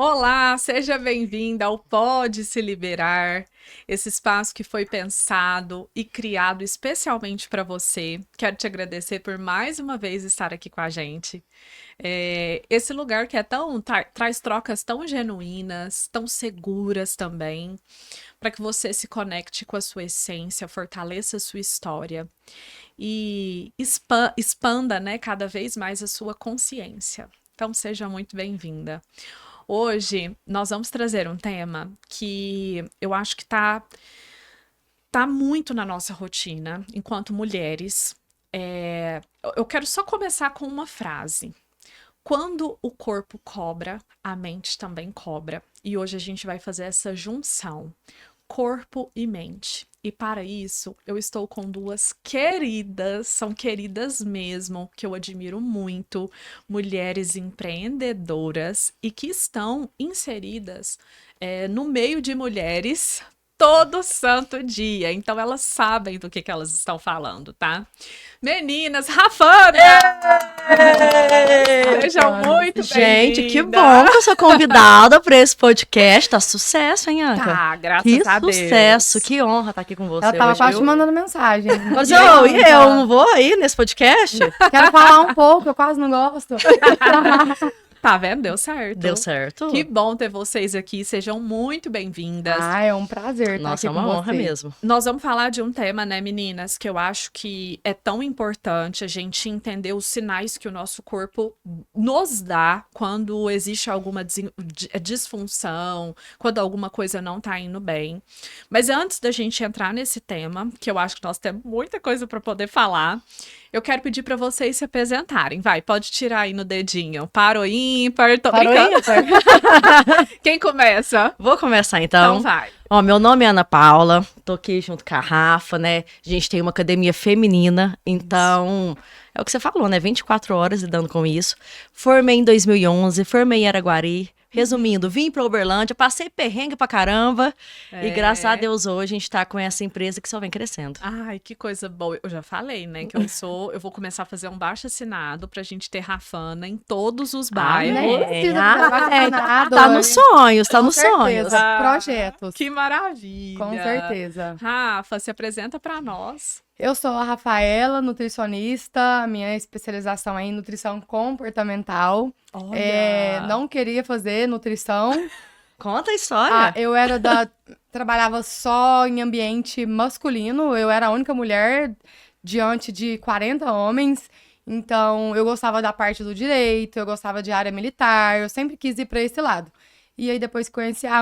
Olá, seja bem-vinda ao Pode Se Liberar, esse espaço que foi pensado e criado especialmente para você. Quero te agradecer por mais uma vez estar aqui com a gente. Esse lugar que é traz trocas tão genuínas, tão seguras também, para que você se conecte com a sua essência, fortaleça a sua história e expanda, né, cada vez mais a sua consciência. Então, seja muito bem-vinda. Hoje nós vamos trazer um tema que eu acho que tá muito na nossa rotina enquanto mulheres. Eu quero só começar com uma frase. Quando o corpo cobra, a mente também cobra. E hoje a gente vai fazer essa junção, corpo e mente. E para isso, eu estou com duas queridas, são queridas mesmo, que eu admiro muito, mulheres empreendedoras e que estão inseridas no meio de mulheres todo santo dia. Então elas sabem do que elas estão falando, tá? Meninas, Rafana! Sejam muito bem-vindas. Gente, que bom que eu sou convidada para esse podcast. Tá sucesso, hein, Anca? Tá, graças a Deus. Que sucesso, que honra estar aqui com você. Ela tava hoje, quase te mandando mensagem. Mas eu não vou aí nesse podcast? Quero falar um pouco, eu quase não gosto. Tá vendo? Deu certo. Deu certo. Que bom ter vocês aqui. Sejam muito bem-vindas. É um prazer estar Nossa, aqui é uma com honra você. mesmo. Nós vamos falar de um tema, né, meninas, que eu acho que é tão importante a gente entender os sinais que o nosso corpo nos dá quando existe alguma disfunção, quando alguma coisa não tá indo bem. Mas antes da gente entrar nesse tema, que eu acho que nós temos muita coisa para poder falar, eu quero pedir para vocês se apresentarem. Vai, pode tirar aí no dedinho. Par ou ímpar? Tô brincando. Quem começa? Vou começar Então então. vai. Ó, meu nome é Ana Paula, tô aqui junto com a Rafa, né? A gente tem uma academia feminina, então é o que você falou, né? 24 horas lidando com isso. Formei em 2011, formei em Araguari. Resumindo, vim pra Uberlândia, passei perrengue pra caramba e graças a Deus hoje a gente tá com essa empresa que só vem crescendo. Ai, que coisa boa. Eu já falei, né, que eu vou começar a fazer um baixo-assinado pra gente ter Rafana em todos os bairros. Tá nos sonhos, tá nos sonhos. Projetos. Que maravilha. Com certeza. Rafa, se apresenta pra nós. Eu sou a Rafaela, nutricionista, minha especialização é em nutrição comportamental. Olha. Não queria fazer nutrição. Conta a história. Eu trabalhava só em ambiente masculino, eu era a única mulher diante de 40 homens. Então, eu gostava da parte do direito, eu gostava de área militar, eu sempre quis ir para esse lado. E aí, depois que conheci a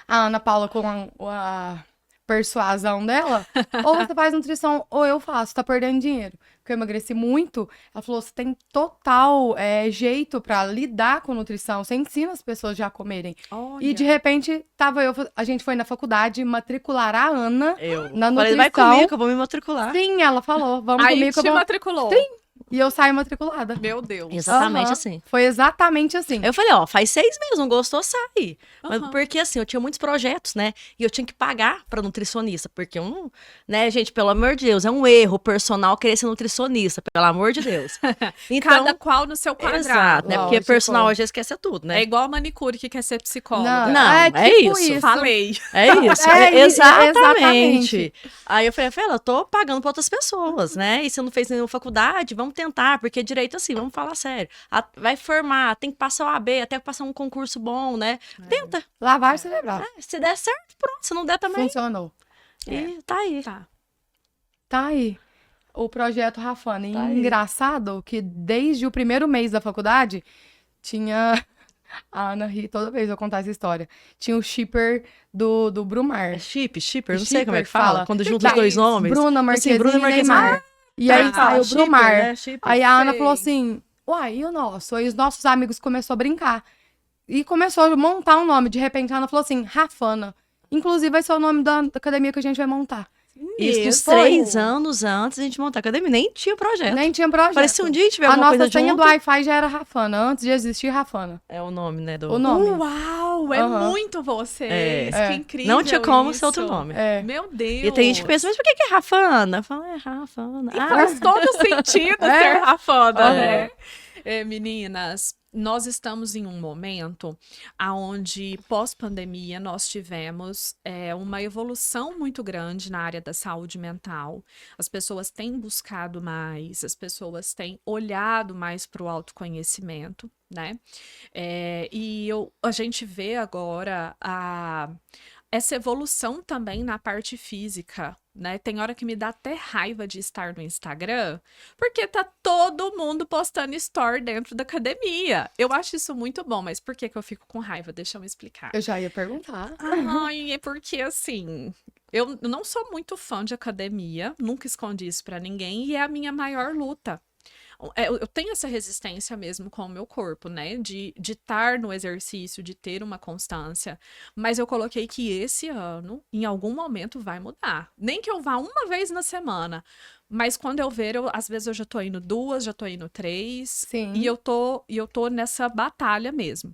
Ana Paula com a persuasão dela, ou você faz nutrição ou eu faço, tá perdendo dinheiro. Porque eu emagreci muito, ela falou, você tem total jeito pra lidar com nutrição, você ensina as pessoas já a comerem. Olha. E de repente, a gente foi na faculdade matricular a Ana na nutrição. Falei, vai comigo que eu vou me matricular. Sim, ela falou, vamos Aí comigo que te eu vou... matriculou. Sim. E eu saí matriculada. Meu Deus. Exatamente Aham. assim. Foi exatamente assim. Eu falei, ó, faz 6 meses, não gostou, sai. Mas Aham. porque assim, eu tinha muitos projetos, né? E eu tinha que pagar pra nutricionista, porque eu não, né, gente, pelo amor de Deus, é um erro personal querer ser nutricionista, pelo amor de Deus. Então, Cada qual no seu quadrado. exato, né? Porque Lógico. personal hoje esquece tudo, né? É igual a manicure que quer ser psicóloga. Não, é tipo isso. Falei. É isso, exatamente. Aí eu falei, eu tô pagando pra outras pessoas, né? E você não fez nenhuma faculdade, vamos tentar, porque direito assim, vamos falar sério. Vai formar, tem que passar o AB, até passar um concurso bom, né? Tenta. Lavagem cerebral. Se der certo, pronto. Se não der também. Funcionou. E tá aí. Tá. Tá aí. O projeto Rafana. E Tá aí. engraçado que desde o primeiro mês da faculdade, tinha... A Ana ri toda vez eu contar essa história. Tinha o shipper do Brumar. É shipper, não sei Shipper como é que fala. fala. Quando junta os que é dois isso? nomes. Bruna Assim, Marquezine Bruna e Marquezine. Neymar. E aí Tá. saiu o Shipper, Brumar. né? Shipper. Aí a Ana Sei. falou assim, uai, e o nosso? Aí os nossos amigos começaram a brincar. E começou a montar um nome. De repente a Ana falou assim, Rafana. Inclusive vai ser o nome da academia que a gente vai montar. Isso, uns Isso. 3 anos antes a gente montar a academia, nem tinha projeto. Nem tinha projeto. Falei, se um dia tiver A alguma nossa coisa senha junto... do Wi-Fi já era Rafana, antes de existir Rafana. É o nome, né? O nome. Uau, é Aham. muito vocês. É. Que incrível. Não tinha como isso. ser outro nome. É. Meu Deus. E tem gente que pensa, mas por que é Rafana? Eu falo, é Rafana. E faz todo sentido É. ser Rafana, É. né? Meninas, nós estamos em um momento onde, pós-pandemia, nós tivemos uma evolução muito grande na área da saúde mental. As pessoas têm buscado mais, as pessoas têm olhado mais para o autoconhecimento, né? A gente vê agora essa evolução também na parte física, né? Tem hora que me dá até raiva de estar no Instagram, porque tá todo mundo postando story dentro da academia. Eu acho isso muito bom, mas por que que eu fico com raiva? Deixa eu me explicar. Eu já ia perguntar. Ai, é porque assim, eu não sou muito fã de academia, nunca escondi isso pra ninguém, e é a minha maior luta. Eu tenho essa resistência mesmo com o meu corpo, né? De estar no exercício, de ter uma constância. Mas eu coloquei que esse ano, em algum momento, vai mudar. Nem que eu vá uma vez na semana. Mas quando eu ver, às vezes eu já tô indo 2, já tô indo 3. Sim. E eu tô nessa batalha mesmo.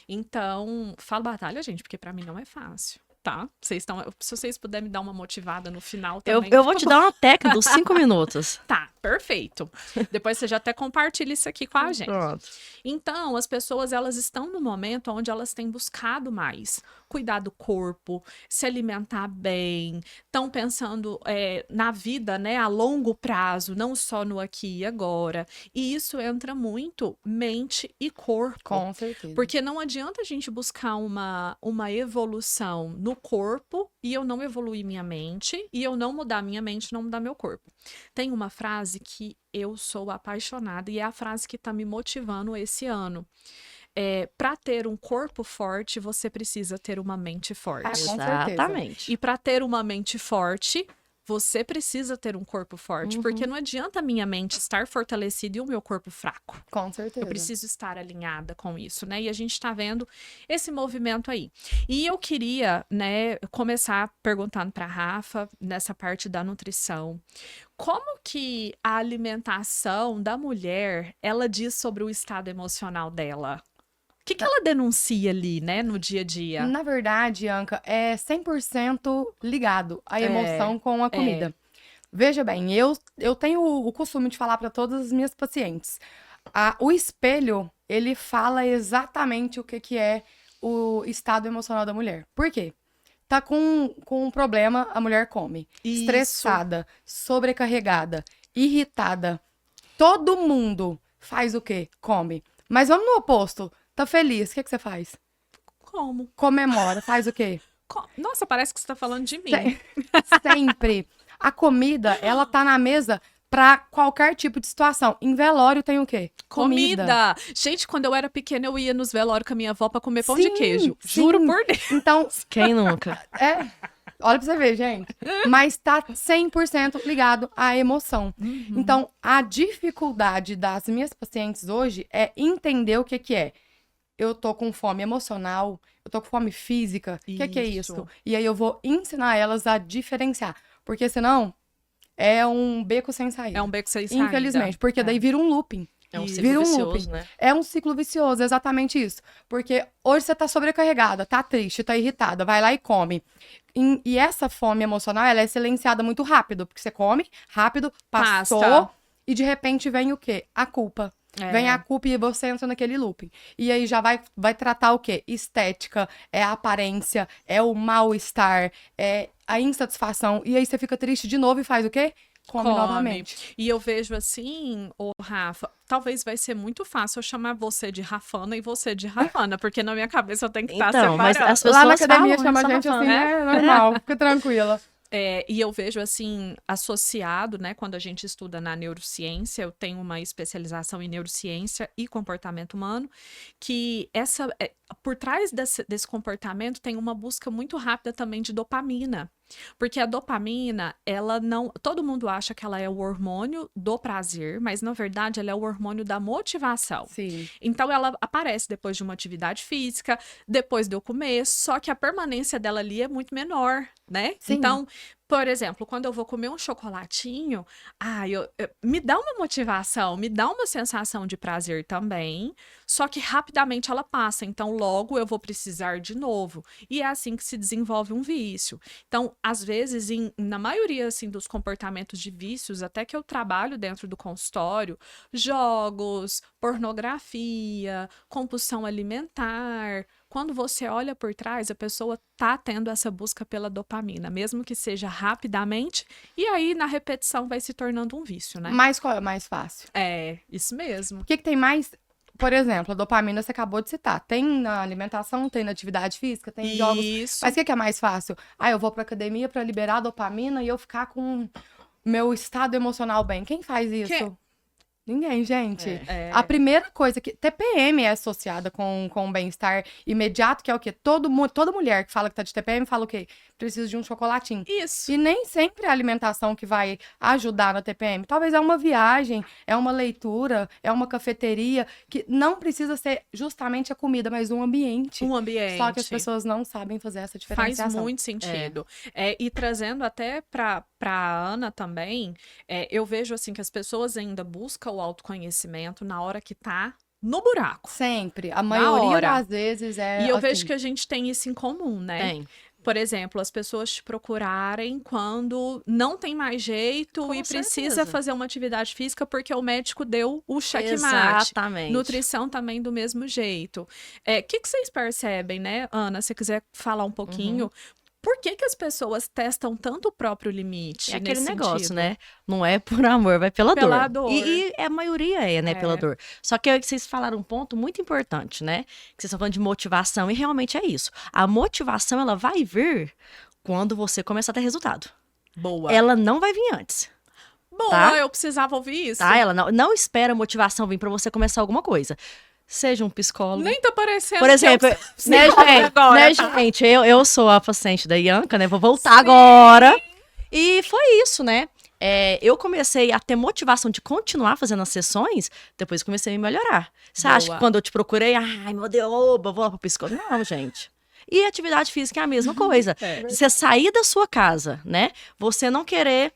Então, falo batalha, gente, porque pra mim não é fácil. Tá? Se vocês puderem me dar uma motivada no final também. Eu vou te dar uma técnica dos 5 minutos. Tá, perfeito. Depois você já até compartilha isso aqui com a gente. Pronto. Então, as pessoas, elas estão no momento onde elas têm buscado mais cuidar do corpo, se alimentar bem, estão pensando na vida, né, a longo prazo, não só no aqui e agora. E isso entra muito mente e corpo. Com certeza. Porque não adianta a gente buscar uma evolução no corpo e eu não evoluir minha mente, e eu não mudar minha mente, não mudar meu corpo. Tem uma frase que eu sou apaixonada e é a frase que está me motivando esse ano. Para ter um corpo forte, você precisa ter uma mente forte. Com certeza. Exatamente. E para ter uma mente forte, você precisa ter um corpo forte, porque não adianta a minha mente estar fortalecida e o meu corpo fraco. Com certeza. Eu preciso estar alinhada com isso, né? E a gente está vendo esse movimento aí. E eu queria, né, começar perguntando para a Rafa, nessa parte da nutrição. Como que a alimentação da mulher, ela diz sobre o estado emocional dela? O que ela denuncia ali, né, no dia a dia? Na verdade, Anca, é 100% ligado a emoção com a comida. Veja bem, eu tenho o costume de falar para todas as minhas pacientes. O espelho, ele fala exatamente o que é o estado emocional da mulher. Por quê? Tá com um problema, a mulher come. Isso. Estressada, sobrecarregada, irritada. Todo mundo faz o quê? Come. Mas vamos no oposto. Tá feliz, o que você faz? Como? Comemora, faz o quê? Nossa, parece que você tá falando de mim. Sempre. A comida, ela tá na mesa pra qualquer tipo de situação. Em velório tem o quê? Comida. Gente, quando eu era pequena, eu ia nos velórios com a minha avó pra comer pão de Sim, queijo. sim. Juro por Deus. Então, Quem nunca? olha pra você ver, gente. Mas tá 100% ligado à emoção. Então, a dificuldade das minhas pacientes hoje é entender o que é. Eu tô com fome emocional, eu tô com fome física, o que é isso? E aí eu vou ensinar elas a diferenciar. Porque senão, é um beco sem saída. É um beco sem saída. Infelizmente, porque daí vira um looping. É um Isso. ciclo Vira um vicioso, looping. né? É um ciclo vicioso, exatamente isso. Porque hoje você tá sobrecarregada, tá triste, tá irritada, vai lá e come. E essa fome emocional, ela é silenciada muito rápido, porque você come rápido, passou, Passa. e de repente vem o quê? A culpa. Vem a culpa e você entra naquele looping. E aí já vai tratar o quê? Estética, é a aparência, é o mal-estar, é a insatisfação. E aí você fica triste de novo e faz o quê? Come novamente. E eu vejo assim, Rafa, talvez vai ser muito fácil eu chamar você de Rafana e você de Rafana, porque na minha cabeça eu tenho que estar Então, mas separando. as pessoas Lá na academia falam, chama a só gente Rafana. assim, é normal, fica tranquila. E eu vejo assim, associado, né, quando a gente estuda na neurociência, eu tenho uma especialização em neurociência e comportamento humano, que por trás desse comportamento tem uma busca muito rápida também de dopamina. Porque a dopamina, ela não... Todo mundo acha que ela é o hormônio do prazer, mas na verdade ela é o hormônio da motivação. Sim. Então ela aparece depois de uma atividade física, depois de eu comer, só que a permanência dela ali é muito menor, né? Sim. Então, Por exemplo, quando eu vou comer um chocolatinho, me dá uma motivação, me dá uma sensação de prazer também, só que rapidamente ela passa, então logo eu vou precisar de novo. E é assim que se desenvolve um vício. Então, às vezes, na maioria assim, dos comportamentos de vícios, até que eu trabalho dentro do consultório, jogos, pornografia, compulsão alimentar. Quando você olha por trás, a pessoa tá tendo essa busca pela dopamina, mesmo que seja rapidamente, e aí na repetição vai se tornando um vício, né? Mas qual é o mais fácil? É, isso mesmo. O que tem mais... Por exemplo, a dopamina você acabou de citar. Tem na alimentação, tem na atividade física, tem em jogos. Isso. Mas o que é mais fácil? Eu vou pra academia pra liberar a dopamina e eu ficar com meu estado emocional bem. Quem faz isso? Ninguém, gente. A primeira coisa que... TPM é associada com o bem-estar imediato, que é o quê? Toda mulher que fala que tá de TPM fala o quê? Precisa de um chocolatinho. Isso. E nem sempre é a alimentação que vai ajudar na TPM. Talvez é uma viagem, é uma leitura, é uma cafeteria, que não precisa ser justamente a comida, mas um ambiente. Um ambiente. Só que as pessoas não sabem fazer essa diferenciação. Faz muito sentido. E trazendo até para Ana também, eu vejo assim que as pessoas ainda buscam o autoconhecimento na hora que tá no buraco. Sempre. A maioria hora. das vezes é E eu assim. vejo que a gente tem isso em comum, né? Tem. Por exemplo, as pessoas te procurarem quando não tem mais jeito Com e precisa certeza. fazer uma atividade física porque o médico deu o checkmate. Exatamente. Nutrição também do mesmo jeito. O que vocês percebem, né, Ana? Se quiser falar um pouquinho, por que as pessoas testam tanto o próprio limite É aquele nesse negócio, sentido? né? Não é por amor, vai pela Pela dor. dor. E a maioria né? Pela dor. Só que vocês falaram um ponto muito importante, né? Que vocês estão falando de motivação, e realmente é isso. A motivação, ela vai vir quando você começar a ter resultado. Boa. Ela não vai vir antes. Boa, tá? eu precisava ouvir isso. Tá? Ela não espera a motivação vir pra você começar alguma coisa. Seja um psicólogo. Nem tá parecendo Por exemplo, que eu né, psicóloga gente, agora, né, tá? gente, eu sou a paciente da Ianca, né? Vou voltar agora. E foi isso, né? Eu comecei a ter motivação de continuar fazendo as sessões, depois comecei a me melhorar. Você acha Boa. que quando eu te procurei, ai, meu Deus, oba, vou lá pro psicólogo? Não, gente. E atividade física é a mesma coisa. Você sair da sua casa, né? Você não querer...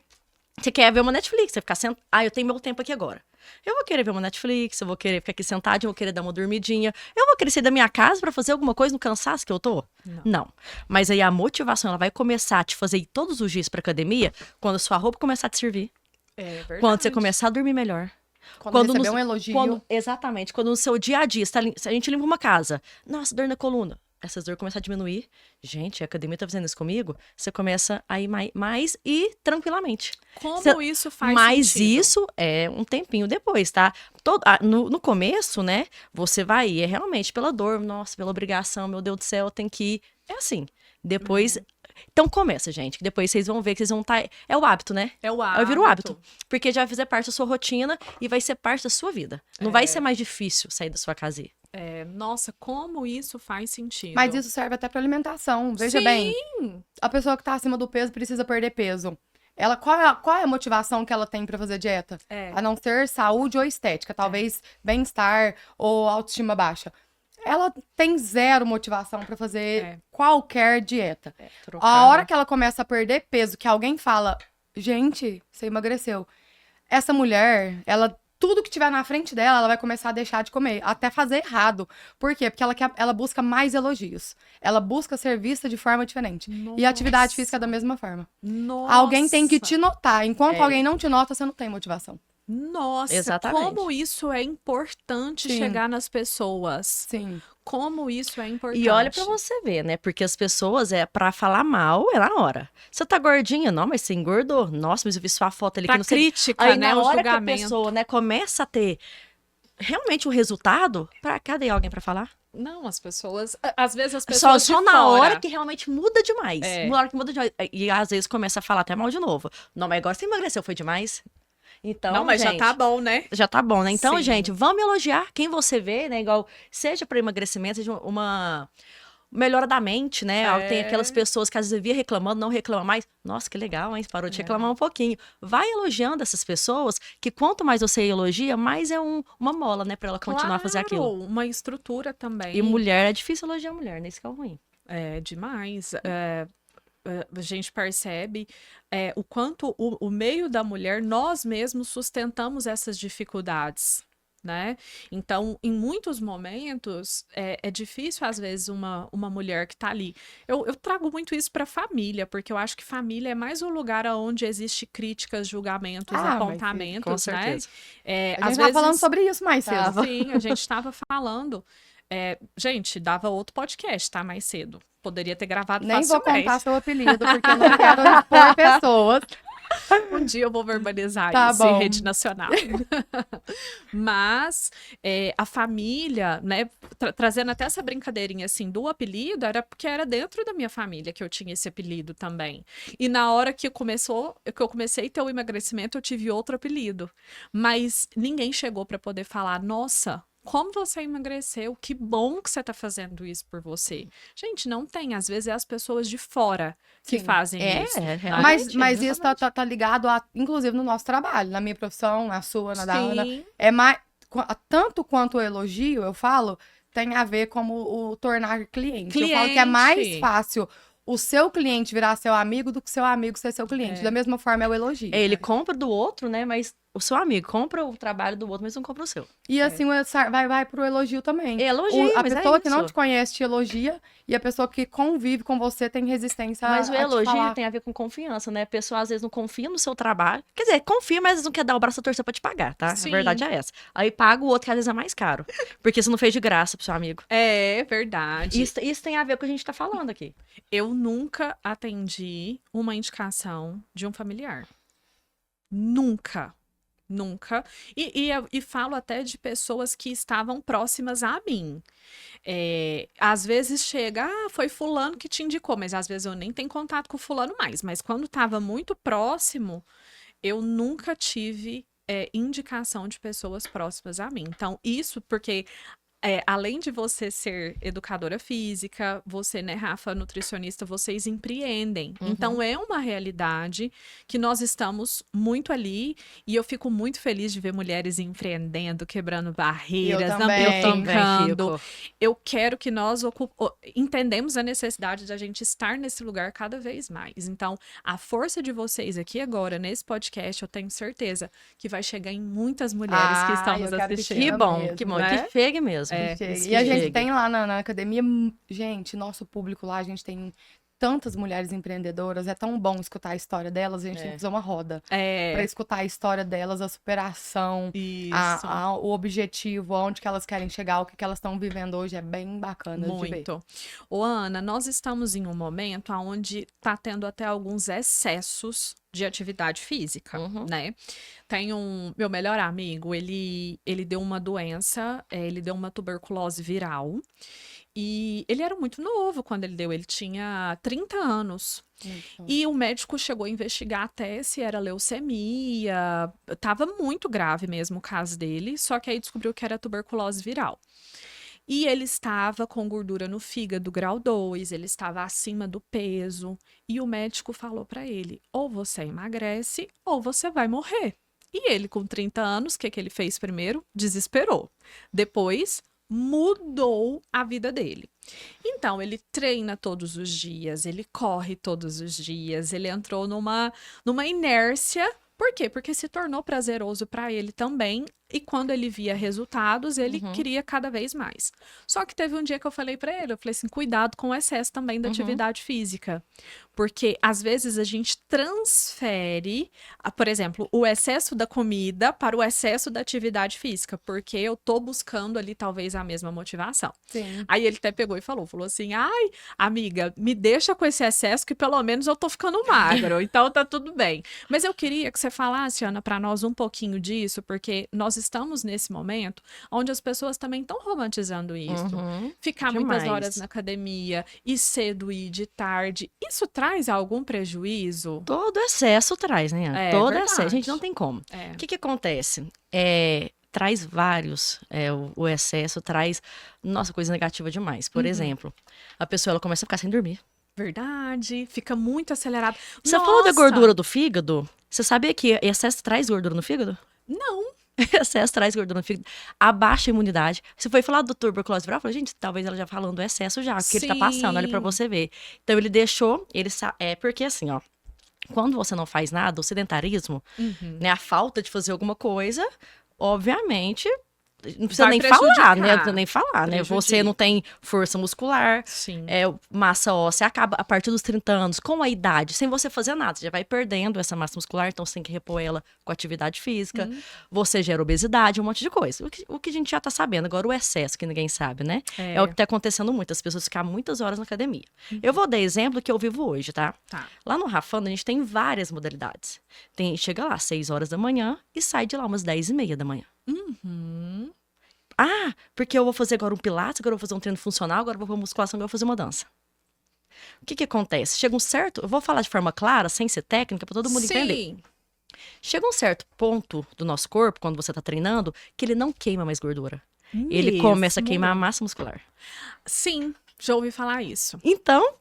Você quer ver uma Netflix, você ficar sentado... eu tenho meu tempo aqui agora. Eu vou querer ver uma Netflix, eu vou querer ficar aqui sentadinho, eu vou querer dar uma dormidinha. Eu vou querer sair da minha casa pra fazer alguma coisa no cansaço que eu tô? Não. Mas aí a motivação, ela vai começar a te fazer ir todos os dias pra academia quando a sua roupa começar a te servir. É verdade. Quando você começar a dormir melhor. Quando receber um elogio. Exatamente. Quando no seu dia a dia, se a gente limpa uma casa. Nossa, dor na coluna. Essas dores começam a diminuir. Gente, a academia tá fazendo isso comigo. Você começa a ir mais e tranquilamente. Como isso faz Mas sentido? isso é um tempinho depois, tá? No começo, né? Você vai ir realmente pela dor. Nossa, pela obrigação. Meu Deus do céu, tem que ir. É assim. Depois... Então começa, gente. Que depois vocês vão ver que vocês vão estar... É o hábito, né? É o Aí vira o hábito. Porque já vai fazer parte da sua rotina e vai ser parte da sua vida. Não vai ser mais difícil sair da sua casa. Nossa, como isso faz sentido. Mas isso serve até pra alimentação. Veja Sim. bem, a pessoa que tá acima do peso precisa perder peso. Qual é a motivação que ela tem pra fazer dieta? A não ser saúde ou estética, talvez bem-estar ou autoestima baixa. Ela tem zero motivação pra fazer qualquer dieta. A hora que ela começa a perder peso, que alguém fala, gente, você emagreceu. Essa mulher, tudo que tiver na frente dela, ela vai começar a deixar de comer, até fazer errado. Por quê? Porque ela busca mais elogios. Ela busca ser vista de forma diferente. E a atividade física é da mesma forma. Nossa. Alguém tem que te notar. Enquanto alguém não te nota, você não tem motivação. Nossa, Exatamente. como isso é importante Sim. chegar nas pessoas. Sim. Como isso é importante. E olha pra você ver, né? Porque as pessoas, pra falar mal, é na hora. Você tá gordinha? Não, mas você engordou. Nossa, mas eu vi sua foto ali Pra que não sei... crítica, Aí, né? na O hora que a julgamento. pessoa, né, começa a ter realmente um resultado, cadê alguém pra falar? Não, as pessoas... Às vezes as pessoas Só de na fora. hora que realmente muda demais. Na hora que muda demais. E às vezes começa a falar até mal de novo. Não, mas agora você emagreceu, foi demais? Então, Não, mas gente, já tá bom, né? já tá bom, né? Então, Sim. gente, vamos elogiar quem você vê, né? Igual, seja para emagrecimento, seja uma melhora da mente, né? Tem aquelas pessoas que às vezes via reclamando, não reclama mais. Nossa, que legal, hein? Parou de reclamar um pouquinho. Vai elogiando essas pessoas, que quanto mais você elogia, mais é uma mola, né? Pra ela continuar a fazer aquilo. Uma estrutura também. E mulher, é difícil elogiar mulher, né? Isso que é o ruim. É demais. a gente percebe o quanto o meio da mulher, nós mesmos sustentamos essas dificuldades, né? Então, em muitos momentos, é difícil, às vezes, uma mulher que está ali. Eu trago muito isso para a família, porque eu acho que família é mais um lugar onde existe críticas, julgamentos, Ah, com apontamentos, né? certeza. A Às gente tava falando vezes, sobre isso mais cedo. sim, a gente estava falando. Gente, dava outro podcast, tá? Mais cedo. Poderia ter gravado Nem vou facilmente. contar seu apelido, porque eu não quero expor pessoas. Um dia eu vou verbalizar Tá isso em bom. rede nacional. Mas a família, né, trazendo até essa brincadeirinha assim do apelido, era porque era dentro da minha família que eu tinha esse apelido também. E na hora que eu comecei a ter o emagrecimento, eu tive outro apelido. Mas ninguém chegou para poder falar, nossa, como você emagreceu, que bom que você tá fazendo isso por você. Gente, não tem, às vezes é as pessoas de fora que Sim. fazem isso. né? realmente, Mas isso exatamente. tá ligado, inclusive, no nosso trabalho, na minha profissão, na sua, na da Ana. Sim, É mais, tanto quanto o elogio, eu falo, tem a ver como o tornar cliente. Eu falo que é mais Cliente. fácil o seu cliente virar seu amigo do que seu amigo ser seu cliente. Da mesma forma é o elogio. Ele compra do outro, né? Mas o seu amigo compra o trabalho do outro, mas não compra o seu. E assim vai pro elogio também. Elogio, A mas pessoa que não isso. te conhece te elogia e a pessoa que convive com você tem resistência Mas o a te elogio falar. tem a ver com confiança, né? A pessoa às vezes não confia no seu trabalho. Quer dizer, confia, mas às vezes não quer dar o braço a torcer pra te pagar, tá? Sim. A verdade é essa. Aí paga o outro que às vezes é mais caro. Porque você não fez de graça pro seu amigo. É verdade. Isso tem a ver com o que a gente tá falando aqui. Eu nunca atendi uma indicação de um familiar. Nunca. Nunca. E falo até de pessoas que estavam próximas a mim. Às vezes chega, foi fulano que te indicou, mas às vezes eu nem tenho contato com o fulano mais. Mas quando estava muito próximo, eu nunca tive indicação de pessoas próximas a mim. Então, isso porque além de você ser educadora física, você, né, Rafa, nutricionista, vocês empreendem. Então, é uma realidade que nós estamos muito ali e eu fico muito feliz de ver mulheres empreendendo, quebrando barreiras, Eu também. amplificando. Eu quero que nós entendemos a necessidade da gente estar nesse lugar cada vez mais. Então, a força de vocês aqui agora, nesse podcast, eu tenho certeza que vai chegar em muitas mulheres que estão eu nos quero que assistindo. chegue. Que bom, mesmo, que bom. né? Que chegue mesmo. E a gente tem lá na academia, gente, nosso público lá, a gente tem tantas mulheres empreendedoras, é tão bom escutar a história delas, a gente tem que fazer uma roda pra escutar a história delas, a superação, Isso. o objetivo, aonde que elas querem chegar, o que elas estão vivendo hoje, é bem bacana de ver. Muito. Ô, Ana, nós estamos em um momento onde está tendo até alguns excessos de atividade física, né? Tem meu melhor amigo, ele deu uma doença, ele deu uma tuberculose viral, e ele era muito novo quando ele tinha 30 anos. E o médico chegou a investigar até se era leucemia, estava muito grave mesmo o caso dele, só que aí descobriu que era tuberculose viral. E ele estava com gordura no fígado, grau 2, ele estava acima do peso. E o médico falou para ele: ou você emagrece, ou você vai morrer. E ele, com 30 anos, o que ele fez primeiro? Desesperou. Depois, mudou a vida dele. Então, ele treina todos os dias, ele corre todos os dias, ele entrou numa inércia. Por quê? Porque se tornou prazeroso para ele também. E quando ele via resultados, ele queria cada vez mais. Só que teve um dia que eu falei para ele, eu falei assim, cuidado com o excesso também da atividade física. Porque, às vezes, a gente transfere, por exemplo, o excesso da comida para o excesso da atividade física. Porque eu tô buscando ali, talvez, a mesma motivação. Sim. Aí ele até pegou e falou assim, ai, amiga, me deixa com esse excesso que pelo menos eu tô ficando magro, então tá tudo bem. Mas eu queria que você falasse, Ana, para nós um pouquinho disso, porque nós estamos nesse momento onde as pessoas também estão romantizando isso. Ficar muitas horas na academia, ir cedo e ir de tarde, isso traz algum prejuízo? Todo excesso traz, né? Todo verdade. excesso. Gente, não tem como. O que acontece? Traz vários, o excesso traz, nossa, coisa negativa demais. Por exemplo, a pessoa ela começa a ficar sem dormir. Verdade, fica muito acelerado. Você falou da gordura do fígado? Você sabia que excesso traz gordura no fígado? Não. Excesso traz gordura no fígado, abaixa a imunidade. Se foi falar do tuberculose viral, eu falei, gente, talvez ela já falando do excesso já, que ele tá passando, olha pra você ver. Então ele deixou, porque assim, ó, quando você não faz nada, o sedentarismo, né, a falta de fazer alguma coisa, obviamente, não precisa Vai nem falar, prejudicar. né? Não precisa nem falar, né? Você Prejudica. não tem força muscular, Sim. massa óssea, acaba a partir dos 30 anos, com a idade, sem você fazer nada. Você já vai perdendo essa massa muscular, então você tem que repor ela com atividade física. Você gera obesidade, um monte de coisa. O que a gente já tá sabendo. Agora, o excesso, que ninguém sabe, né? É o que tá acontecendo muito. As pessoas ficam muitas horas na academia. Eu vou dar exemplo que eu vivo hoje, tá? Tá. Lá no Rafando, a gente tem várias modalidades. Chega lá às 6 horas da manhã e sai de lá umas 10h30 da manhã. Ah, porque eu vou fazer agora um pilates, agora eu vou fazer um treino funcional, agora eu vou fazer musculação, agora eu vou fazer uma dança. O que acontece? Chega um certo... Eu vou falar de forma clara, sem ser técnica, para todo mundo entender. Sim. Chega um certo ponto do nosso corpo, quando você tá treinando, que ele não queima mais gordura. Ele começa a queimar a massa muscular. Sim, já ouvi falar isso. Então,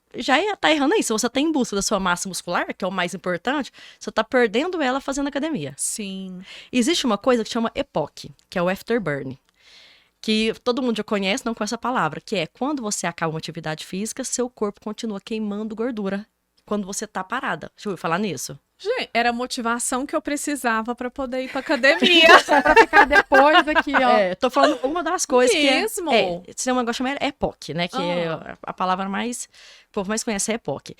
tá errando aí. Se você tá em busca da sua massa muscular, que é o mais importante, você tá perdendo ela fazendo academia. Sim. Existe uma coisa que chama EPOC, que é o afterburn. Que todo mundo já conhece, não com essa palavra, que é quando você acaba uma atividade física, seu corpo continua queimando gordura quando você tá parada. Deixa eu falar nisso. Gente, era a motivação que eu precisava para poder ir pra academia. Pra ficar depois aqui, ó. Tô falando uma das coisas Mesmo? que esse é um negócio chamado EPOC, né? Que é a palavra mais... O povo mais conhece é EPOC.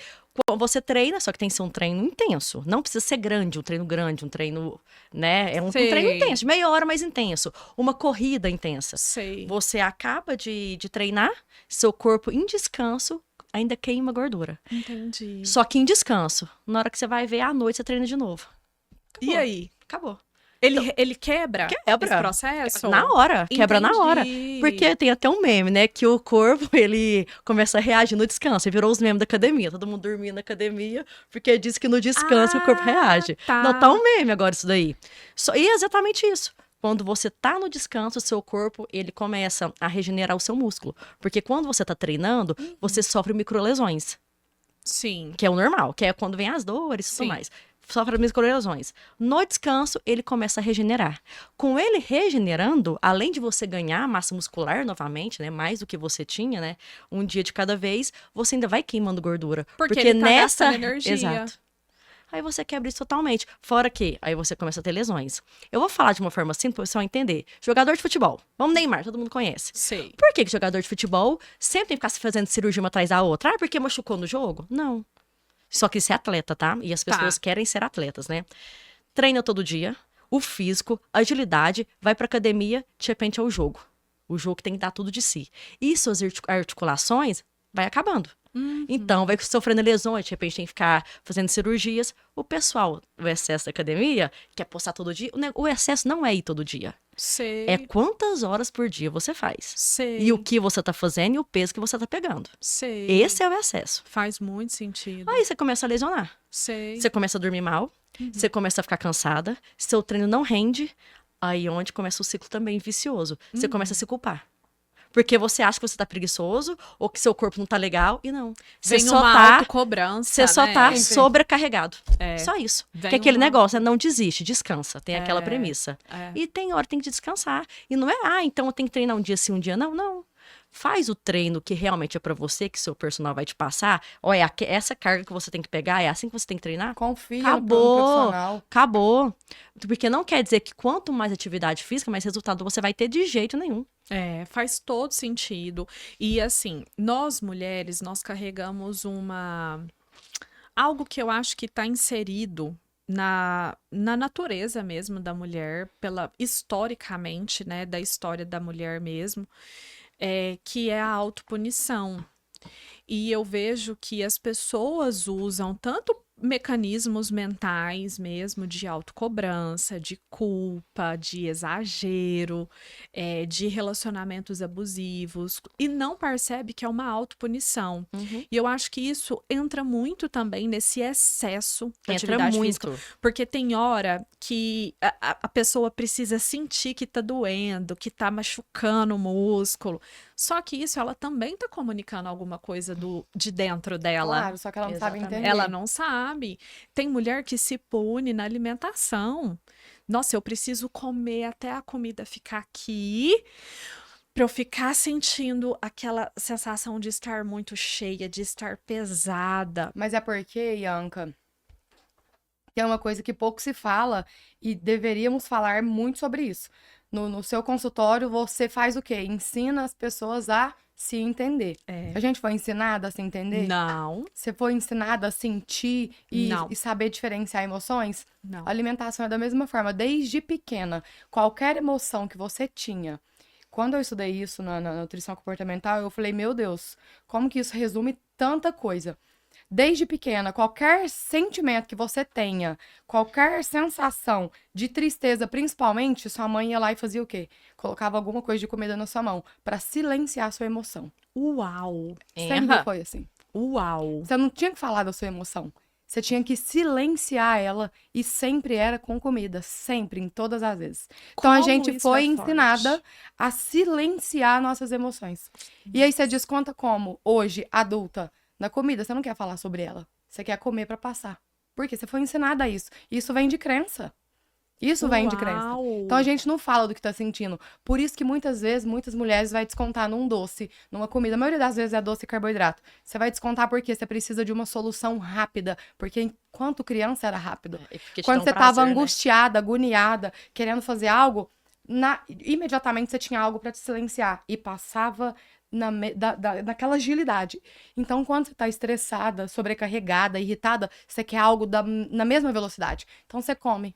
Quando você treina, só que tem que ser um treino intenso. Não precisa ser grande, um treino, né? É um treino intenso, meia hora mais intenso. Uma corrida intensa. Sei. Você acaba de treinar, seu corpo em descanso ainda queima gordura. Entendi. Só que em descanso. Na hora que você vai ver, à noite você treina de novo. E aí? Acabou. Ele quebra Quebra. esse processo? Na hora, quebra na hora. Entendi. Porque tem até um meme, né? Que o corpo, ele começa a reagir no descanso. Virou os memes da academia. Todo mundo dormindo na academia, porque diz que no descanso o corpo reage. Tá. Não, tá um meme agora isso daí. E é exatamente isso. Quando você tá no descanso, o seu corpo, ele começa a regenerar o seu músculo. Porque quando você tá treinando, você sofre microlesões. Sim. Que é o normal, que é quando vem as dores e tudo Sim. mais. Sofre microlesões. No descanso, ele começa a regenerar. Com ele regenerando, além de você ganhar massa muscular novamente, né? Mais do que você tinha, né? Um dia de cada vez, você ainda vai queimando gordura. Porque ele tá gastando energia. Exato. Aí você quebra isso totalmente. Fora que aí você começa a ter lesões. Eu vou falar de uma forma simples para o pessoal entender. Jogador de futebol. Vamos Neymar, todo mundo conhece. Sei. Por que jogador de futebol sempre tem que ficar se fazendo cirurgia uma atrás da outra? Ah, porque machucou no jogo? Não. Só que isso é atleta, tá? E as pessoas querem ser atletas, né? Treina todo dia, o físico, a agilidade, vai pra academia, de repente é o jogo. O jogo tem que dar tudo de si. E suas articulações vai acabando. Então, vai sofrendo lesões, de repente tem que ficar fazendo cirurgias. O pessoal, o excesso da academia, quer postar todo dia. O excesso não é ir todo dia. Sei. É quantas horas por dia você faz. Sei. E o que você tá fazendo e o peso que você tá pegando. Sei. Esse é o excesso. Faz muito sentido. Aí você começa a lesionar. Sei. Você começa a dormir mal, você começa a ficar cansada, seu treino não rende, aí onde começa o ciclo também vicioso. Você começa a se culpar. Porque você acha que você tá preguiçoso ou que seu corpo não tá legal, e não. Você Vem só uma tá, autocobrança, você só né? tá sobrecarregado. É. Só isso. Vem Porque aquele uma- negócio é não desiste, descansa. Tem aquela É. premissa. É. E tem hora que tem que descansar. E não é, então eu tenho que treinar um dia sim, um dia não. Não. Faz o treino que realmente é pra você, que seu personal vai te passar. Olha, essa carga que você tem que pegar, é assim que você tem que treinar? Confia no Acabou. profissional. Acabou. Porque não quer dizer que quanto mais atividade física, mais resultado você vai ter de jeito nenhum. É, faz todo sentido. E assim, nós mulheres, nós carregamos algo que eu acho que está inserido na natureza mesmo da mulher, historicamente, né, da história da mulher mesmo, que é a autopunição. E eu vejo que as pessoas usam tanto mecanismos mentais mesmo de autocobrança, de culpa, de exagero, de relacionamentos abusivos, e não percebe que é uma autopunição. E eu acho que isso entra muito também nesse excesso de Entra atividade muito. física. Porque tem hora que a pessoa precisa sentir que tá doendo, que tá machucando o músculo. Só que isso ela também tá comunicando alguma coisa de dentro dela. Claro, só que ela não sabe Exatamente. entender. Ela não sabe. Tem mulher que se pune na alimentação. Nossa, eu preciso comer até a comida ficar aqui, para eu ficar sentindo aquela sensação de estar muito cheia, de estar pesada. Mas é porque, Ianca, que é uma coisa que pouco se fala e deveríamos falar muito sobre isso. No seu consultório, você faz o quê? Ensina as pessoas a se entender. É. A gente foi ensinada a se entender? Não, Você foi ensinada a sentir Não. e saber diferenciar emoções? não. A alimentação é da mesma forma. Desde pequena, qualquer emoção que você tinha. Quando eu estudei isso na nutrição comportamental, eu falei, meu Deus, como que isso resume tanta coisa? Desde pequena, qualquer sentimento que você tenha, qualquer sensação de tristeza, principalmente, sua mãe ia lá e fazia o quê? Colocava alguma coisa de comida na sua mão para silenciar a sua emoção. Uau, Sempre foi assim. uau. Você não tinha que falar da sua emoção. Você tinha que silenciar ela e sempre era com comida, sempre, em todas as vezes. Então a Como gente isso foi é ensinada forte. a silenciar nossas emoções. E aí você desconta como, hoje, adulta, na comida, você não quer falar sobre ela. Você quer comer pra passar. Por quê? Você foi ensinada a isso. Isso vem de crença. Isso vem de crença. Uau. Então a gente não fala do que tá sentindo. Por isso que muitas vezes, muitas mulheres vai descontar num doce, numa comida. A maioria das vezes é doce e carboidrato. Você vai descontar porque você precisa de uma solução rápida. Porque enquanto criança era rápido. E porque te Quando dá um você tava prazer, né? angustiada, agoniada, querendo fazer algo, imediatamente você tinha algo pra te silenciar. E passava naquela agilidade. Então, quando você tá estressada, sobrecarregada, irritada, você quer algo na mesma velocidade. Então, você come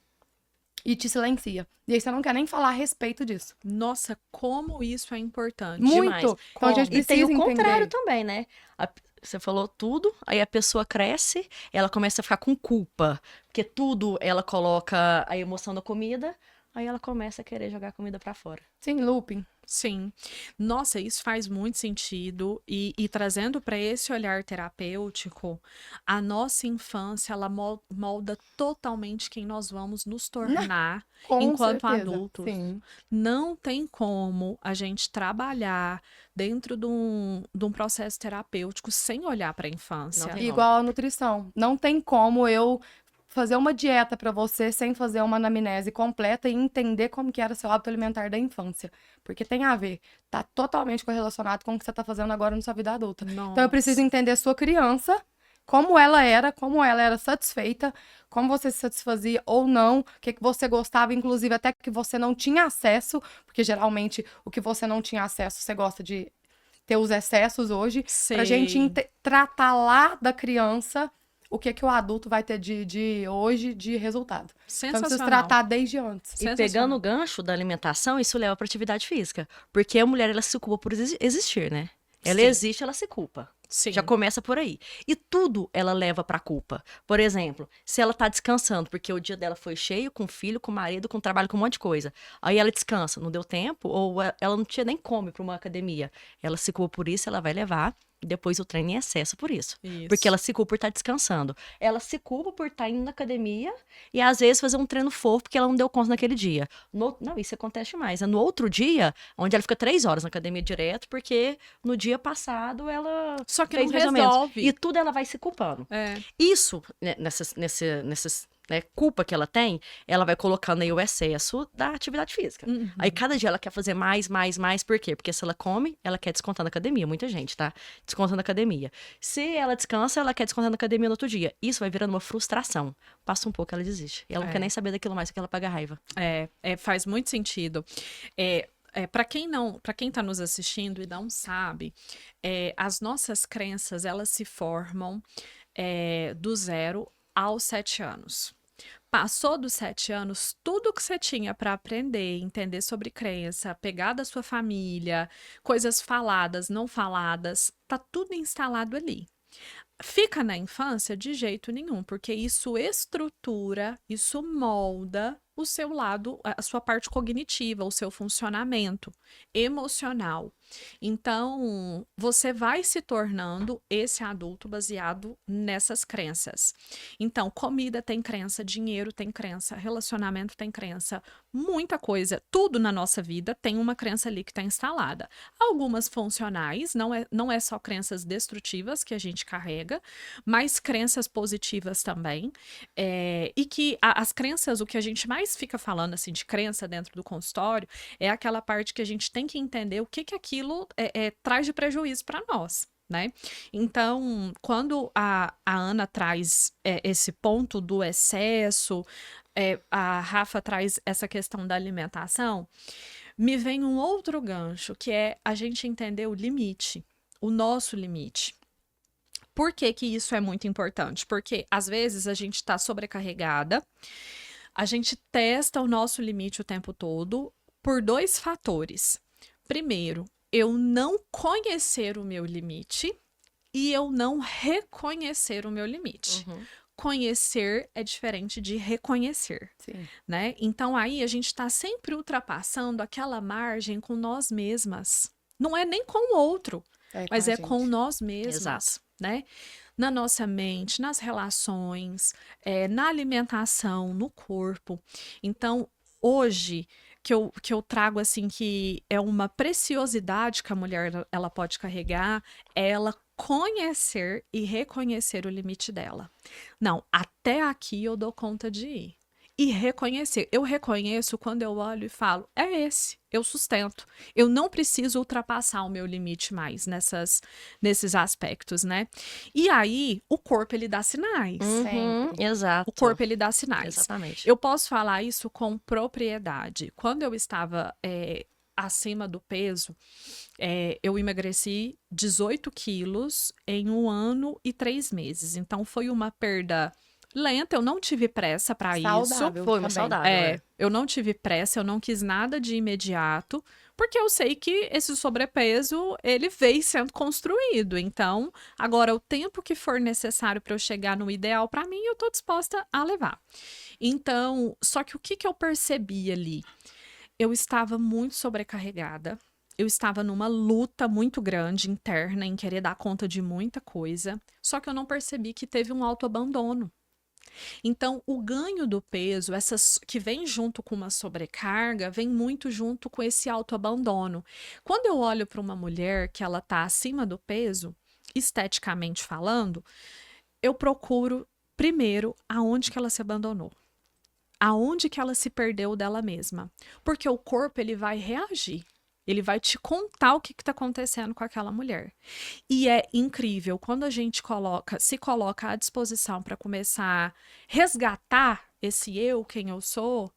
e te silencia. E aí você não quer nem falar a respeito disso. Nossa, como isso é importante. Muito. Demais. Então a gente E tem precisa o contrário entender. também, né? Você falou tudo, aí a pessoa cresce, ela começa a ficar com culpa, porque tudo ela coloca a emoção da comida, aí ela começa a querer jogar a comida pra fora. Sim, looping. Sim. Nossa, isso faz muito sentido. E trazendo para esse olhar terapêutico, a nossa infância, ela molda totalmente quem nós vamos nos tornar Com enquanto certeza. adultos. Sim. Não tem como a gente trabalhar dentro de um processo terapêutico sem olhar para a infância. Não tem Igual a nutrição. Não tem como eu fazer uma dieta pra você sem fazer uma anamnese completa e entender como que era seu hábito alimentar da infância. Porque tem a ver. Tá totalmente correlacionado com o que você tá fazendo agora na sua vida adulta. Então eu preciso entender a sua criança, como ela era satisfeita, como você se satisfazia ou não, o que você gostava, inclusive até que você não tinha acesso, porque geralmente o que você não tinha acesso, você gosta de ter os excessos hoje, pra gente tratar lá da criança o que o adulto vai ter de hoje de resultado. Então precisa tratar desde antes. E pegando o gancho da alimentação, isso leva pra atividade física. Porque a mulher, ela se culpa por existir, né? Ela Sim. existe, ela se culpa. Sim. Já começa por aí. E tudo ela leva pra culpa. Por exemplo, se ela tá descansando, porque o dia dela foi cheio, com filho, com marido, com trabalho, com um monte de coisa. Aí ela descansa, não deu tempo, ou ela não tinha nem come pra uma academia. Ela se culpa por isso, ela vai levar. E depois o treino em excesso por isso. Porque ela se culpa por estar descansando. Ela se culpa por estar indo na academia e às vezes fazer um treino fofo porque ela não deu conta naquele dia. Não, isso acontece mais. É no outro dia, onde ela fica 3 horas na academia direto, porque no dia passado ela Só que fez não mais ou menos. resolve. E tudo ela vai se culpando. É. Isso, né, nessas culpa que ela tem, ela vai colocando aí o excesso da atividade física. Aí cada dia ela quer fazer mais, por quê? Porque se ela come, ela quer descontar na academia, muita gente, tá? Desconta na academia. Se ela descansa, ela quer descontar na academia no outro dia. Isso vai virando uma frustração. Passa um pouco, ela desiste. E ela não quer nem saber daquilo mais, porque ela paga raiva. Faz muito sentido. Para quem tá nos assistindo e não sabe, as nossas crenças, elas se formam do 0 aos 7 anos. Passou dos 7 anos, tudo que você tinha para aprender, entender sobre crença, pegar da sua família, coisas faladas, não faladas, tá tudo instalado ali. Fica na infância de jeito nenhum, porque isso estrutura, isso molda o seu lado, a sua parte cognitiva, o seu funcionamento emocional. Então, você vai se tornando esse adulto baseado nessas crenças. Então, comida tem crença, dinheiro tem crença, relacionamento tem crença, muita coisa, tudo na nossa vida tem uma crença ali que está instalada. Algumas funcionais, não é só crenças destrutivas que a gente carrega, carrega, mas crenças positivas também. E que as crenças, o que a gente mais fica falando assim de crença dentro do consultório, é aquela parte que a gente tem que entender o que aquilo traz de prejuízo para nós. Né? Então, quando a Ana traz esse ponto do excesso, a Rafa traz essa questão da alimentação, me vem um outro gancho, que é a gente entender o limite, o nosso limite. Por que que isso é muito importante? Porque, às vezes, a gente está sobrecarregada, a gente testa o nosso limite o tempo todo por 2 fatores. Primeiro, eu não conhecer o meu limite e eu não reconhecer o meu limite. Conhecer é diferente de reconhecer, Sim. né? Então aí a gente está sempre ultrapassando aquela margem com nós mesmas. Não é nem com o outro, mas é com nós mesmas, Exato. né? Na nossa mente, nas relações, na alimentação, no corpo. Então, hoje que eu trago assim que é uma preciosidade que a mulher ela pode carregar, é ela conhecer e reconhecer o limite dela. Não, até aqui eu dou conta de ir. E reconhecer. Eu reconheço quando eu olho e falo, é esse, eu sustento. Eu não preciso ultrapassar o meu limite mais nesses aspectos, né? E aí, o corpo, ele dá sinais. Exato. O corpo, ele dá sinais. Exatamente. Eu posso falar isso com propriedade. Quando eu estava acima do peso, eu emagreci 18 quilos em 1 ano e 3 meses. Então, foi uma perda lenta, eu não tive pressa para isso. Foi uma saudável. Eu não tive pressa, eu não quis nada de imediato, porque eu sei que esse sobrepeso, ele veio sendo construído. Então, agora, o tempo que for necessário para eu chegar no ideal para mim, eu tô disposta a levar. Então, só que o que eu percebi ali? Eu estava muito sobrecarregada. Eu estava numa luta muito grande interna em querer dar conta de muita coisa, só que eu não percebi que teve um autoabandono. Então, o ganho do peso, que vem junto com uma sobrecarga, vem muito junto com esse autoabandono. Quando eu olho para uma mulher que ela está acima do peso, esteticamente falando, eu procuro primeiro aonde que ela se abandonou. Aonde que ela se perdeu dela mesma. Porque o corpo, ele vai reagir. Ele vai te contar o que está acontecendo com aquela mulher. E é incrível, quando a gente se coloca à disposição para começar a resgatar esse eu, quem eu sou,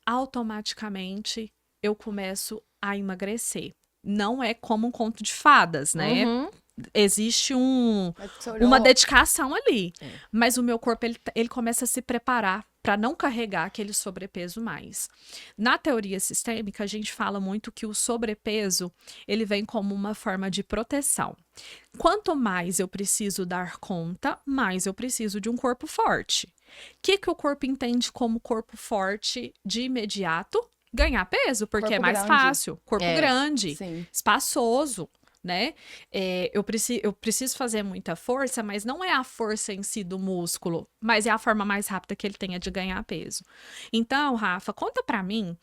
automaticamente eu começo a emagrecer. Não é como um conto de fadas, né? Existe uma dedicação ali. Mas o meu corpo, ele começa a se preparar para não carregar aquele sobrepeso mais. Na teoria sistêmica, a gente fala muito que o sobrepeso, ele vem como uma forma de proteção. Quanto mais eu preciso dar conta, mais eu preciso de um corpo forte. O que o corpo entende como corpo forte de imediato? Ganhar peso, porque Corpo é mais grande. fácil. Corpo grande, Sim. espaçoso. Né? Eu preciso fazer muita força, mas não é a força em si do músculo, mas é a forma mais rápida que ele tenha de ganhar peso. Então, Rafa, conta pra mim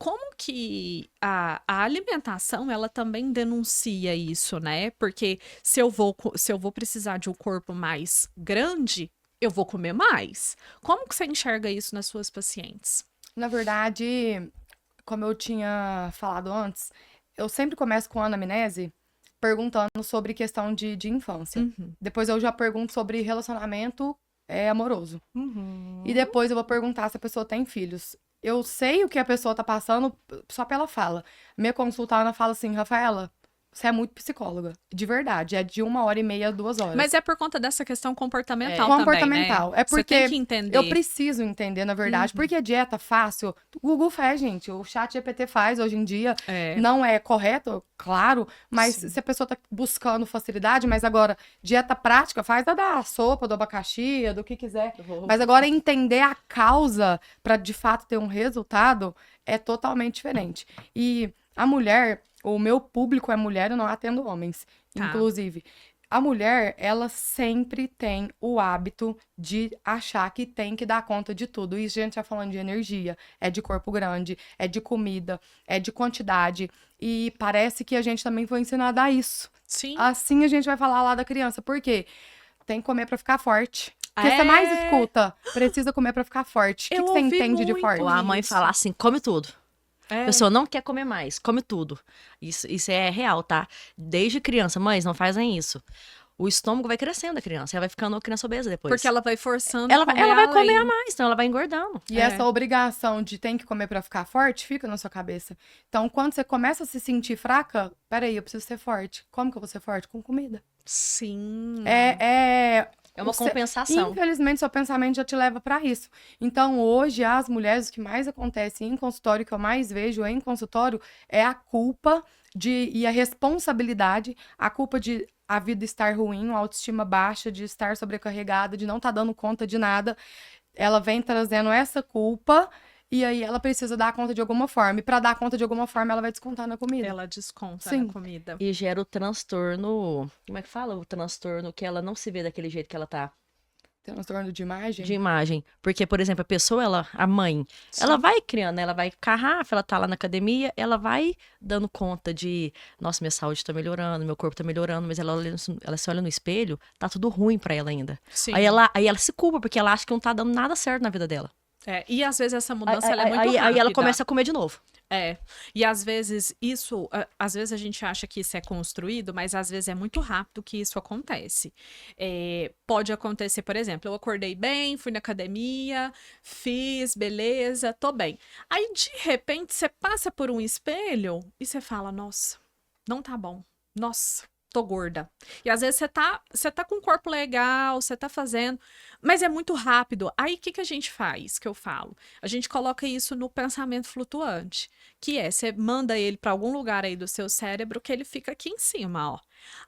como que a alimentação, ela também denuncia isso, né? Porque se eu vou precisar de um corpo mais grande, eu vou comer mais. Como que você enxerga isso nas suas pacientes? Na verdade, como eu tinha falado antes, eu sempre começo com a anamnese perguntando sobre questão de infância. Depois eu já pergunto sobre relacionamento amoroso. E depois eu vou perguntar se a pessoa tem filhos. Eu sei o que a pessoa tá passando só pela fala. Minha consulta, a Ana fala assim, Rafaela, você é muito psicóloga. De verdade. É de 1h30 a 2 horas. Mas é por conta dessa questão comportamental também, comportamental. né? É porque você tem que entender. Eu preciso entender, na verdade. Porque a dieta fácil, o Google faz, gente. O chat GPT faz hoje em dia. Não é correto, claro. Mas se a pessoa tá buscando facilidade, mas agora, dieta prática, faz da sopa, do abacaxi, do que quiser. Mas agora, entender a causa para de fato ter um resultado é totalmente diferente. E a mulher... O meu público é mulher, eu não atendo homens, inclusive. A mulher, ela sempre tem o hábito de achar que tem que dar conta de tudo. Isso a gente tá falando de energia, é de corpo grande, é de comida, é de quantidade. E parece que a gente também foi ensinada a isso. Sim. Assim a gente vai falar lá da criança. Por quê? tem que comer pra ficar forte. O que É. você mais escuta? Precisa comer pra ficar forte. O que Eu que você ouvi entende de muito forte? Ou a mãe isso. falar assim, come tudo. É. A pessoa não quer comer mais, come tudo. Isso é real, tá? Desde criança, mães, não fazem isso. O estômago vai crescendo da criança, ela vai ficando uma criança obesa depois. Porque ela vai forçando ela comer vai comer além. a mais, então ela vai engordando. E É. essa obrigação de tem que comer pra ficar forte fica na sua cabeça. Então, quando você começa a se sentir fraca, peraí, eu preciso ser forte. Como que eu vou ser forte? Com comida. Sim. É É uma Você- compensação. Infelizmente, seu pensamento já te leva pra isso. Então, hoje, as mulheres, o que mais acontece em consultório, que eu mais vejo em consultório, é a culpa e a responsabilidade, a culpa de a vida estar ruim, a autoestima baixa, de estar sobrecarregada, de não estar dando conta de nada. Ela vem trazendo essa culpa e aí ela precisa dar conta de alguma forma. E pra dar conta de alguma forma, ela vai descontar na comida. Ela desconta Sim. na comida. E gera o transtorno. Como é que fala? O transtorno que ela não se vê daquele jeito que ela tá. Transtorno de imagem. De imagem. Porque, por exemplo, a pessoa, a mãe, ela vai criando, ela vai com a Rafa, ela tá lá na academia, ela vai dando conta de, nossa, minha saúde tá melhorando, meu corpo tá melhorando, mas ela se olha no espelho, tá tudo ruim pra ela ainda. Sim. Aí ela se culpa, porque ela acha que não tá dando nada certo na vida dela. É, e às vezes essa mudança ela é muito Aí ela rápida. começa a comer de novo. É, e às vezes isso, às vezes a gente acha que isso é construído, mas às vezes é muito rápido que isso acontece. Pode acontecer, por exemplo, eu acordei bem, fui na academia, fiz, beleza, tô bem. Aí, de repente, você passa por um espelho e você fala, nossa, não tá bom, nossa, tô gorda. E às vezes você tá com um corpo legal, você tá fazendo, mas é muito rápido. Aí, o que a gente faz, que eu falo? A gente coloca isso no pensamento flutuante, que é, você manda ele para algum lugar aí do seu cérebro que ele fica aqui em cima, ó.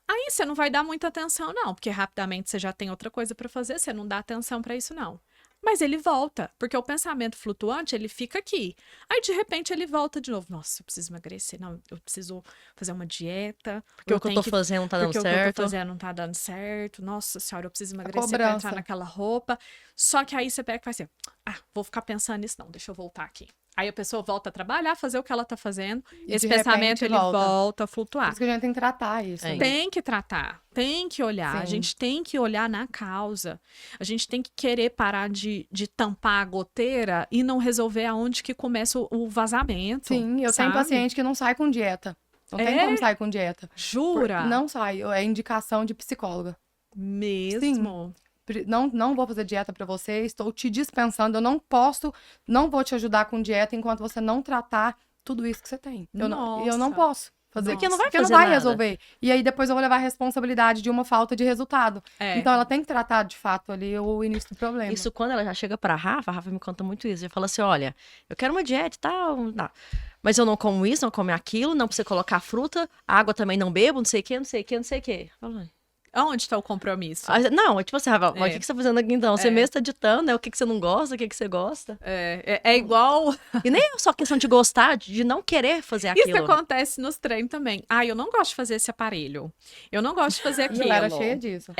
Aí você não vai dar muita atenção não, porque rapidamente você já tem outra coisa para fazer, você não dá atenção para isso não. Mas ele volta, porque o pensamento flutuante, ele fica aqui. Aí, de repente, ele volta de novo. Nossa, eu preciso emagrecer. Não, eu preciso fazer uma dieta. Porque o que eu tô fazendo não tá dando Porque o que eu tô certo. fazendo não tá dando certo. Nossa senhora, eu preciso emagrecer pra cobrança. entrar naquela roupa. Só que aí você pega e faz assim, vou ficar pensando nisso não, deixa eu voltar aqui. Aí a pessoa volta a trabalhar, fazer o que ela tá fazendo. E Esse de pensamento, repente ele volta. volta a Por flutuar. isso que a gente tem que tratar isso. É. né? Tem que tratar, tem que olhar. A Sim. gente tem que olhar na causa. A gente tem que querer parar de tampar a goteira e não resolver aonde que começa o vazamento. Sim, eu sabe? tenho paciente que não sai com dieta. Não tem É? como sair com dieta. Jura? Não sai, é indicação de psicóloga. Mesmo. Não vou fazer dieta pra você, estou te dispensando, eu não vou te ajudar com dieta enquanto você não tratar tudo isso que você tem. Eu não Nossa. posso fazer. Porque não vai Porque não fazer vai nada. resolver. E aí depois eu vou levar a responsabilidade de uma falta de resultado. É. Então ela tem que tratar de fato ali o início do problema. Isso quando ela já chega pra Rafa, a Rafa me conta muito isso. Ela fala assim, olha, eu quero uma dieta e tal, não. Mas eu não como isso, não como aquilo, não precisa colocar fruta, água também não bebo, não sei o que, não sei o que, não sei o que. Onde tá o compromisso? Não, tipo assim, Rafa, mas É. o que você tá fazendo aqui então? Você mesmo tá ditando, né? O que você não gosta, o que você gosta. É igual. E nem é só questão de gostar, de não querer fazer Isso aquilo. acontece nos treinos também. Eu não gosto de fazer esse aparelho. Eu não gosto de fazer E aquilo. ela era cheia disso.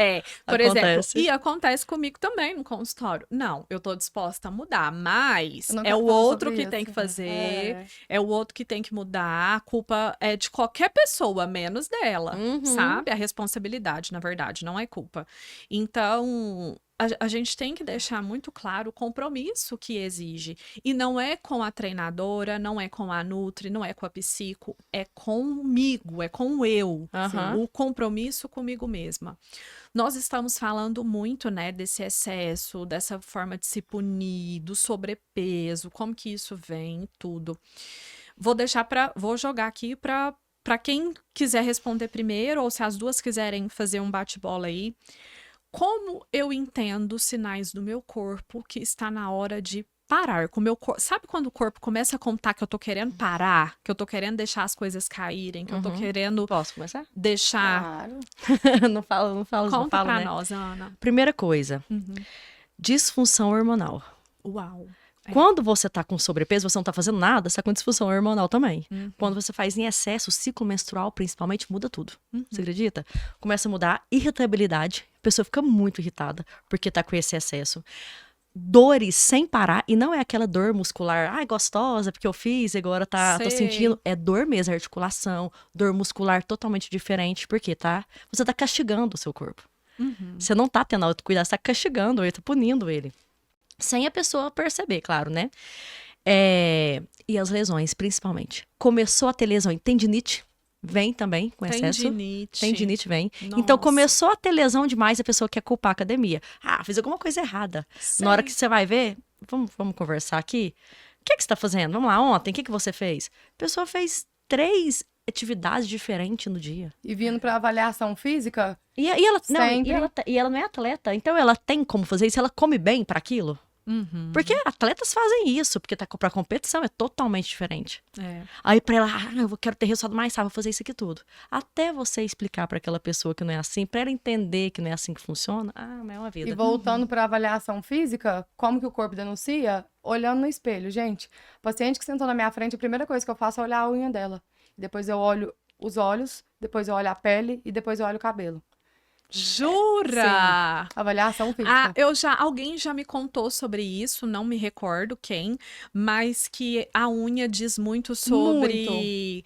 Por Acontece. exemplo, e acontece comigo também no consultório. Não, eu tô disposta a mudar, mas Eu não é quero o falar outro sobre que tem isso. que fazer, É. é o outro que tem que mudar. A culpa é de qualquer pessoa, menos dela, Uhum. sabe? A responsabilidade, na verdade, não é culpa. Então, a gente tem que deixar muito claro o compromisso que exige. E não é com a treinadora, não é com a Nutri, não é com a psico, é comigo, é com o eu. Aham. O compromisso comigo mesma. Nós estamos falando muito, né, desse excesso, dessa forma de se punir, do sobrepeso, como que isso vem, tudo. Vou jogar aqui para quem quiser responder primeiro, ou se as duas quiserem fazer um bate-bola aí. Como eu entendo sinais do meu corpo que está na hora de parar com o meu corpo? Sabe quando o corpo começa a contar que eu tô querendo parar, que eu tô querendo deixar as coisas caírem, que eu tô querendo Posso começar? deixar... Claro. não falo, Conta pra né? nós, Ana. Primeira coisa, disfunção hormonal. Uau. Quando você tá com sobrepeso, você não tá fazendo nada, você tá com disfunção hormonal também. Quando você faz em excesso, o ciclo menstrual, principalmente, muda tudo. Você acredita? Começa a mudar a irritabilidade, a pessoa fica muito irritada porque tá com esse excesso. Dores sem parar, e não é aquela dor muscular, gostosa, porque eu fiz e agora tô Sei. sentindo. É dor mesmo, articulação, dor muscular totalmente diferente, porque você tá castigando o seu corpo. Você não tá tendo autocuidado, você tá castigando ele, tá punindo ele. Sem a pessoa perceber, claro, né? E as lesões, principalmente. Começou a ter lesão, tendinite, vem também com excesso. Tendinite vem. Nossa. Então, começou a ter lesão demais, a pessoa quer culpar a academia. Fiz alguma coisa errada. Na hora que você vai ver, vamos conversar aqui. O que você tá fazendo? Vamos lá, ontem, o que você fez? A pessoa fez 3 atividades diferentes no dia. E vindo pra avaliação física, E ela, não, sempre. e ela não é atleta, então ela tem como fazer isso, ela come bem para aquilo. Porque atletas fazem isso, porque tá pra competição é totalmente diferente. Aí pra ela, eu quero ter resultado mais rápido, vou fazer isso aqui tudo. Até você explicar pra aquela pessoa que não é assim, pra ela entender que não é assim que funciona, não é uma vida. E voltando pra avaliação física, como que o corpo denuncia? Olhando no espelho, gente. Paciente que sentou na minha frente, a primeira coisa que eu faço é olhar a unha dela. Depois eu olho os olhos, depois eu olho a pele e depois eu olho o cabelo. Jura? Sim. Avaliação física. Alguém já me contou sobre isso, não me recordo quem, mas que a unha diz muito sobre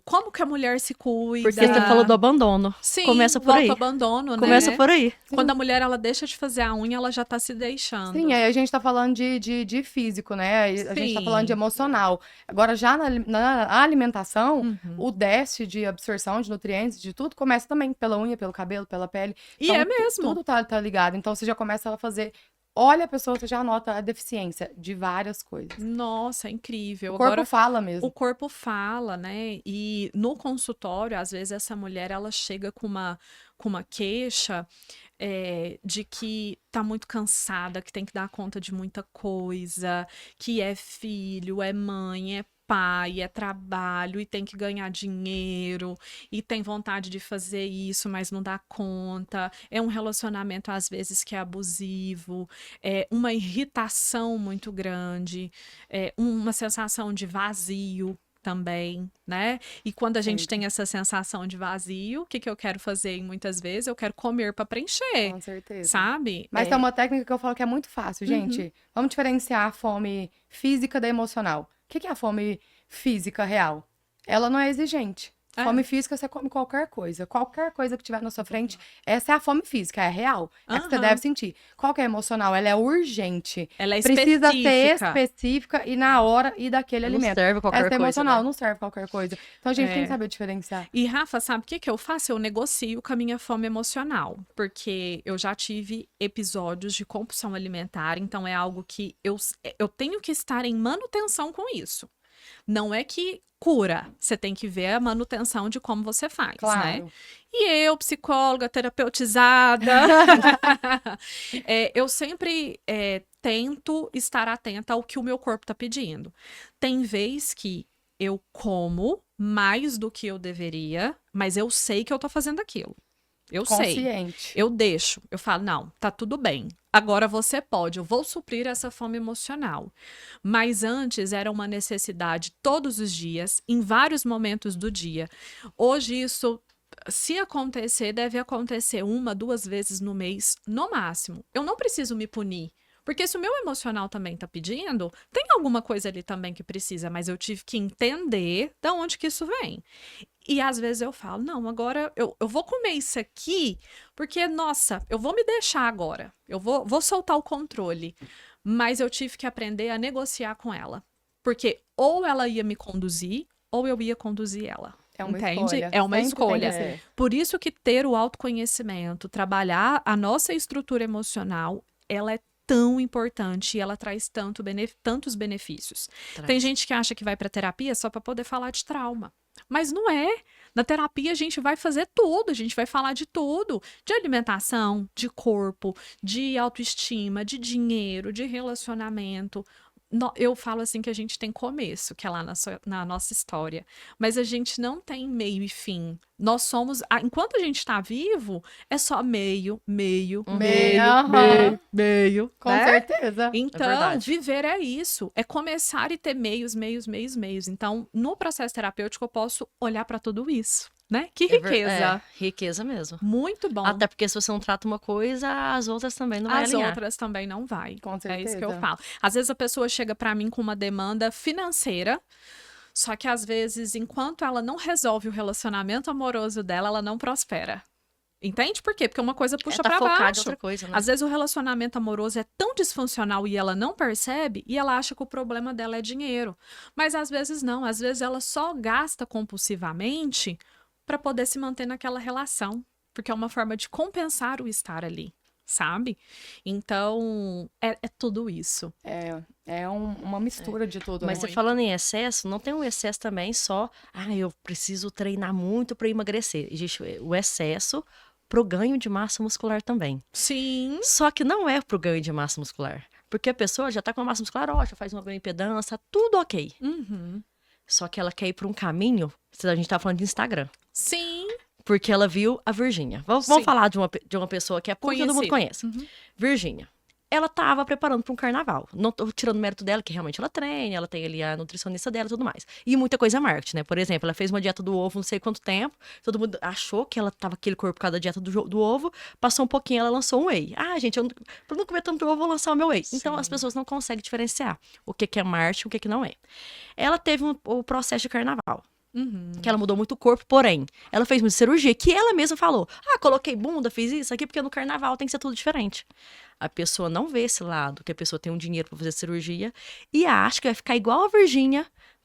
como que a mulher se cuida. Porque você falou do abandono. Sim, começa por aí. abandono, né? Começa por aí. Quando a mulher ela deixa de fazer a unha, ela já tá se deixando. Sim, aí a gente tá falando de físico, né? A gente tá Sim. falando de emocional. Agora, já na alimentação, o déficit de absorção de nutrientes, de tudo, começa também pela unha, pelo cabelo, pela pele. E é mesmo. Tudo tá ligado. Então, você já começa a fazer... Olha a pessoa, você já anota a deficiência de várias coisas. Nossa, é incrível. O corpo Agora, fala mesmo. o corpo fala, né? E no consultório, às vezes, essa mulher, ela chega com uma queixa de que tá muito cansada, que tem que dar conta de muita coisa, que é filho, é mãe, é pai, é trabalho e tem que ganhar dinheiro e tem vontade de fazer isso, mas não dá conta. É um relacionamento, às vezes, que é abusivo, uma irritação muito grande, uma sensação de vazio também, né? E quando a gente Sempre. tem essa sensação de vazio, o que eu quero fazer? E muitas vezes eu quero comer para preencher, Com certeza. sabe? Mas tem uma técnica que eu falo que é muito fácil, gente. Vamos diferenciar a fome física da emocional. O que é a fome física real? Ela não é exigente. Fome física, você come qualquer coisa. Qualquer coisa que tiver na sua frente, essa é a fome física, é real. É que você deve sentir. Qual que é a emocional? Ela é urgente. Ela é Precisa ser específica. específica e na hora e daquele Não alimento. serve qualquer Essa é coisa, emocional, né? não serve qualquer coisa. Então a gente tem que saber diferenciar. E, Rafa, sabe o que eu faço? Eu negocio com a minha fome emocional, porque eu já tive episódios de compulsão alimentar, então é algo que eu tenho que estar em manutenção com isso. Não é que cura, você tem que ver a manutenção de como você faz, Claro. né? E eu, psicóloga, terapeutizada, eu sempre tento estar atenta ao que o meu corpo tá pedindo. Tem vez que eu como mais do que eu deveria, mas eu sei que eu tô fazendo aquilo. Eu sei. Consciente. Eu deixo. Eu falo, não, tá tudo bem. Agora você pode, eu vou suprir essa fome emocional. Mas antes era uma necessidade todos os dias, em vários momentos do dia. Hoje isso, se acontecer, deve acontecer 1, 2 vezes no mês, no máximo. Eu não preciso me punir. Porque se o meu emocional também tá pedindo, tem alguma coisa ali também que precisa, mas eu tive que entender de onde que isso vem. E às vezes eu falo, não, agora eu vou comer isso aqui, porque, nossa, eu vou me deixar agora. Eu vou soltar o controle. Mas eu tive que aprender a negociar com ela. Porque ou ela ia me conduzir, ou eu ia conduzir ela. É uma Entende? escolha. É uma Sempre escolha. tem que ser. Por isso que ter o autoconhecimento, trabalhar a nossa estrutura emocional, ela é tão importante e ela traz tantos benefícios. Tem gente que acha que vai para terapia só para poder falar de trauma. Mas não é. Na terapia a gente vai fazer tudo, a gente vai falar de tudo. De alimentação, de corpo, de autoestima, de dinheiro, de relacionamento. Eu falo assim que a gente tem começo, que é lá na nossa história. Mas a gente não tem meio e fim. Nós somos... Enquanto a gente está vivo, é só meio. Com né? certeza. Então, verdade. viver é isso. É começar e ter meios. Então, no processo terapêutico, eu posso olhar para tudo isso, né? Que riqueza. Riqueza mesmo. Muito bom. Até porque se você não trata uma coisa, as outras também não vai As alinhar. outras também não vai. Com É isso certeza. que eu falo. Às vezes a pessoa chega para mim com uma demanda financeira, só que às vezes, enquanto ela não resolve o relacionamento amoroso dela, ela não prospera. Entende por quê? Porque uma coisa puxa tá pra focada em baixo. outra coisa, né? Às vezes o relacionamento amoroso é tão disfuncional e ela não percebe e ela acha que o problema dela é dinheiro. Mas às vezes não, às vezes ela só gasta compulsivamente para poder se manter naquela relação, porque é uma forma de compensar o estar ali, sabe? Então, é tudo isso. É uma mistura de tudo. Mas né? você falando em excesso, não tem um excesso também só, eu preciso treinar muito para emagrecer. Existe o excesso pro ganho de massa muscular também. Sim. Só que não é pro ganho de massa muscular. Porque a pessoa já tá com a massa muscular ótima, faz uma bioimpedância, tudo ok. Uhum. Só que ela quer ir pra um caminho, a gente tá falando de Instagram. Sim. Porque ela viu a Virgínia. Vamos Sim. falar de uma pessoa que é todo mundo conhece. Uhum. Virgínia. Ela tava preparando para um carnaval. Não tô tirando mérito dela, que realmente ela treina, ela tem ali a nutricionista dela e tudo mais. E muita coisa é marketing, né? Por exemplo, ela fez uma dieta do ovo não sei quanto tempo, todo mundo achou que ela tava aquele corpo por causa da dieta do ovo, passou um pouquinho, ela lançou um whey. Gente, pra não comer tanto ovo, eu vou lançar o meu whey. Sim. Então, as pessoas não conseguem diferenciar o que é marketing e o que não é. Ela teve o processo de carnaval. Uhum. Que ela mudou muito o corpo, porém, ela fez muita cirurgia, que ela mesma falou, coloquei bunda, fiz isso aqui, porque no carnaval tem que ser tudo diferente. A pessoa não vê esse lado, que a pessoa tem um dinheiro pra fazer cirurgia, e acha que vai ficar igual a Virgínia,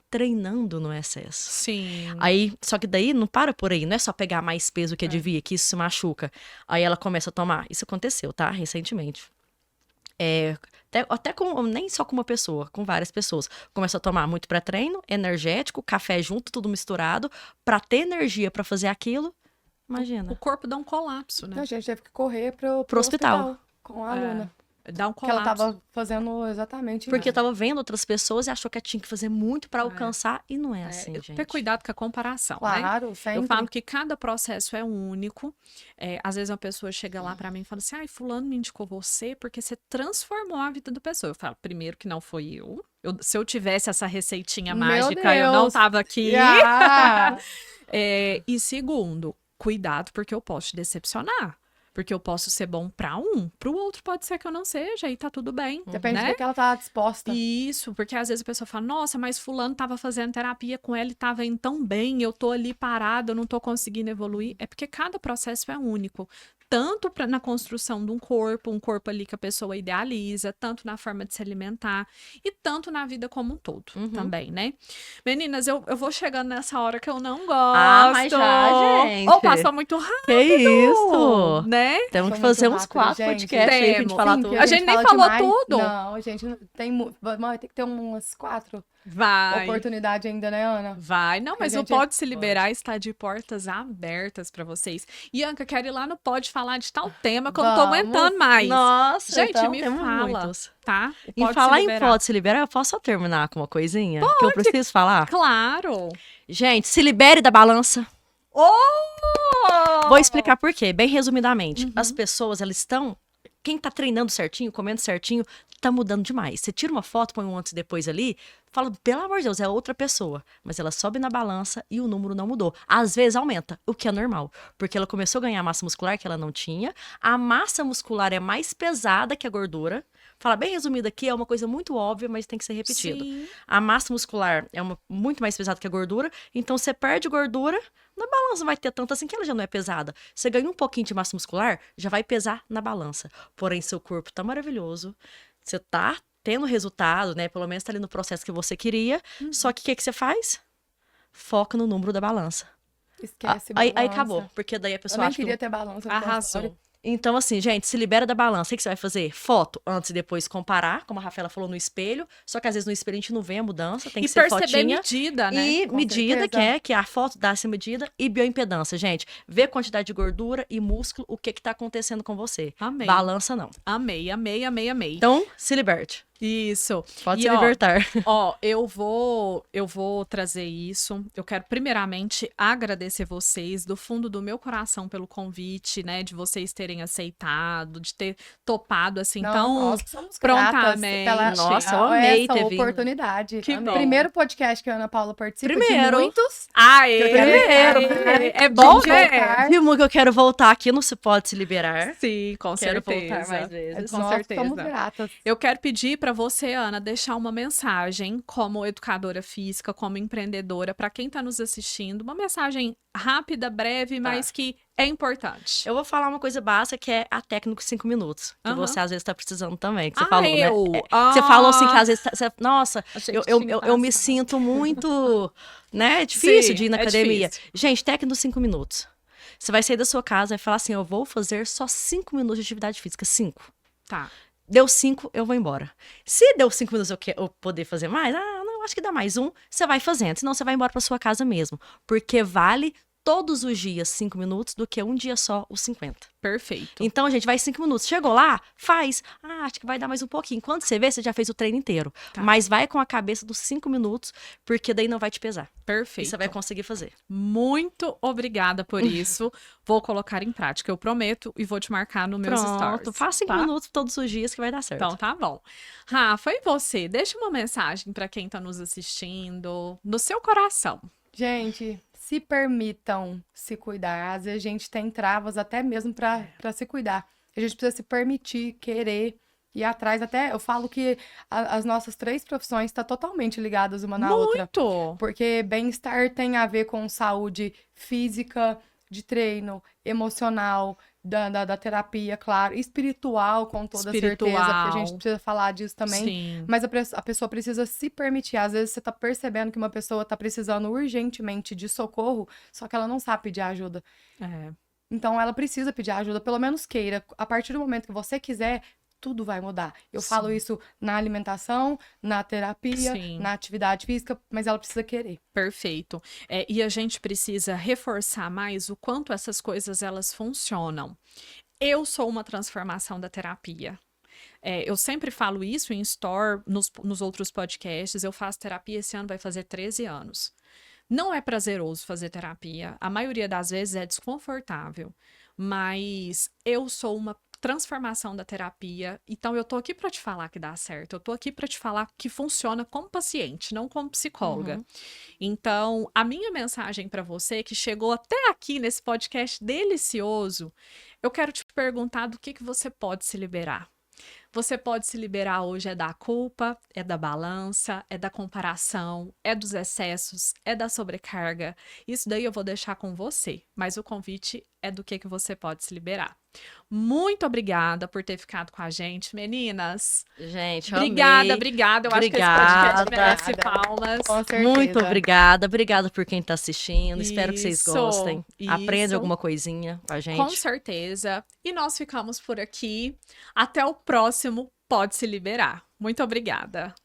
treinando no excesso. Sim. Aí, só que daí não para por aí, não é só pegar mais peso que devia, que isso se machuca. Aí ela começa a tomar, isso aconteceu, tá? Recentemente. Até com, nem só com uma pessoa, com várias pessoas. Começa a tomar muito pré-treino, energético, café junto, tudo misturado, pra ter energia pra fazer aquilo. Imagina. O corpo dá um colapso, né? A gente teve que correr pro hospital. Com a aluna. Dá um Que ela colapso. tava fazendo exatamente Porque isso. tava vendo outras pessoas e achou que tinha que fazer muito pra alcançar, e não é assim, gente. Ter cuidado com a comparação, né? Claro, sempre. Eu falo que cada processo é único. Às vezes uma pessoa chega lá pra mim e fala assim, fulano me indicou você porque você transformou a vida da pessoa. Eu falo, primeiro que não foi eu. Se eu tivesse essa receitinha Meu mágica, eu não Deus. tava aqui. Ah! E segundo, cuidado porque eu posso te decepcionar. Porque eu posso ser bom pra um, pro outro pode ser que eu não seja, e tá tudo bem. Depende né? do que ela tá disposta. Isso, porque às vezes a pessoa fala, nossa, mas fulano tava fazendo terapia com ela e tava indo tão bem, eu tô ali parada, eu não tô conseguindo evoluir. É porque cada processo é único. Tanto na construção de um corpo ali que a pessoa idealiza, tanto na forma de se alimentar e tanto na vida como um todo também, né? Meninas, eu vou chegando nessa hora que eu não gosto. Mas já, gente. Ou passou muito rápido. Que isso? Né? Temos que Foi fazer muito uns rápido, 4 gente. podcasts aí pra gente falar Sim, tudo. porque A gente nem fala falou demais. tudo. Não, a gente vai ter que ter umas 4 Vai. oportunidades ainda, né, Ana? Vai. Não, mas o gente Pode Se Liberar está de portas abertas para vocês. Ianca, quero ir lá no Pode falar de tal tema que eu não tô Vamos. aguentando mais. Nossa, Gente, então, me temos fala, muitos. tá? O Em Pode Se falar em Liberar. Pode Se Liberar, eu posso só terminar com uma coisinha? Que eu preciso falar? Claro. Gente, se libere da balança. Oh! Vou explicar por quê, bem resumidamente. As pessoas, elas estão... Quem tá treinando certinho, comendo certinho, tá mudando demais. Você tira uma foto, põe um antes e depois ali, fala, pelo amor de Deus, é outra pessoa. Mas ela sobe na balança e o número não mudou. Às vezes aumenta, o que é normal. Porque ela começou a ganhar massa muscular que ela não tinha. A massa muscular é mais pesada que a gordura. Fala bem resumido aqui, é uma coisa muito óbvia, mas tem que ser repetido. Sim. A massa muscular é muito mais pesada que a gordura, então você perde gordura, na balança vai ter tanto assim que ela já não é pesada. Você ganha um pouquinho de massa muscular, já vai pesar na balança. Porém, seu corpo tá maravilhoso, você tá tendo resultado, né? Pelo menos tá ali no processo que você queria, só que o que você faz? Foca no número da balança. Esquece Aí balança. acabou, porque daí a Eu pessoa nem acha que... queria ter balança no Arrasou. consultório. Então, assim, gente, se libera da balança. O que você vai fazer? Foto antes e depois comparar, como a Rafaela falou, no espelho. Só que às vezes no espelho a gente não vê a mudança, tem que E ser perceber fotinha. medida, né? E Com medida, certeza. que é a foto dá essa medida, e bioimpedância, gente. Vê a quantidade de gordura e músculo, o que tá acontecendo com você. Amei. Balança não. Amei, amei, amei, amei. Então, se liberte. Isso. Pode E, se ó, libertar. Ó, eu vou trazer isso. Eu quero primeiramente agradecer vocês do fundo do meu coração pelo convite, né, de vocês terem aceitado, de ter topado assim Não, tão nós que somos gratas prontamente. pela Nossa, eu amei essa ter vindo. oportunidade. Que bom. Primeiro podcast que a Ana Paula participa Primeiro. de muitos. Aê! Primeiro. É bom, De né? voltar. E que eu quero voltar aqui no Se Pode Se Liberar. Sim, com Quero certeza. voltar mais vezes. Com Nós certeza. somos gratas. Eu quero pedir para para você, Ana, deixar uma mensagem como educadora física, como empreendedora, para quem está nos assistindo, uma mensagem rápida, breve, mas que é importante. Eu vou falar uma coisa básica que é a técnica 5 minutos. Que Aham. você às vezes tá precisando também. Que você falou, né? eu? Você falou assim que às vezes. Nossa, Achei que eu, tinha eu me passado. sinto muito. Né? É difícil Sim, de ir na é academia. difícil. Gente, técnica dos 5 minutos. Você vai sair da sua casa e falar assim: eu vou fazer só 5 minutos de atividade física. 5. Tá. Deu 5, eu vou embora. Se deu 5 minutos eu poder fazer mais, não, acho que dá mais um, você vai fazendo. Senão você vai embora pra sua casa mesmo. Porque vale todos os dias 5 minutos do que um dia só os 50. Perfeito. Então, gente, vai 5 minutos. Chegou lá, faz. Acho que vai dar mais um pouquinho. Quando você vê, você já fez o treino inteiro. Tá. Mas vai com a cabeça dos 5 minutos, porque daí não vai te pesar. E Perfeito. você vai conseguir fazer. Muito obrigada por isso. Vou colocar em prática, eu prometo, e vou te marcar no meus Pronto, stories. faz 5 tá? minutos todos os dias que vai dar certo. Então, tá bom. Rafa, e você? Deixa uma mensagem para quem tá nos assistindo, no seu coração. Gente, se permitam se cuidar. Às vezes a gente tem travas até mesmo pra se cuidar. A gente precisa se permitir, querer ir atrás. Até eu falo que as nossas 3 profissões estão totalmente ligadas uma na outra. Muito! Porque bem-estar tem a ver com saúde física, de treino, emocional, da terapia, claro, espiritual, com toda certeza, porque a gente Espiritual. precisa falar disso também. Sim. Mas a pessoa precisa se permitir. Às vezes você tá percebendo que uma pessoa tá precisando urgentemente de socorro, só que ela não sabe pedir ajuda. É. Então ela precisa pedir ajuda, pelo menos queira. A partir do momento que você quiser, tudo vai mudar. Eu falo isso na alimentação, na terapia, Sim. na atividade física, mas ela precisa querer. Perfeito. E a gente precisa reforçar mais o quanto essas coisas elas funcionam. Eu sou uma transformação da terapia. Eu sempre falo isso em store, nos outros podcasts. Eu faço terapia, esse ano vai fazer 13 anos. Não é prazeroso fazer terapia. A maioria das vezes é desconfortável. Mas eu sou uma transformação da terapia. Então, eu tô aqui para te falar que dá certo. Eu tô aqui para te falar que funciona como paciente, não como psicóloga. Então, a minha mensagem para você que chegou até aqui nesse podcast delicioso, eu quero te perguntar do que você pode se liberar. Você pode se liberar hoje da culpa, é da balança, é da comparação, é dos excessos, é da sobrecarga. Isso daí eu vou deixar com você, mas o convite é do que você pode se liberar. Muito obrigada por ter ficado com a gente, meninas. Gente, Obrigada, amei. obrigada. Eu acho que esse Obrigada. podcast merece palmas. Com certeza. Muito obrigada. Obrigada por quem tá assistindo. Espero que vocês Isso, gostem. Aprenda isso. alguma coisinha com a gente. Com certeza. E nós ficamos por aqui. Até o próximo Pode Se Liberar. Muito obrigada.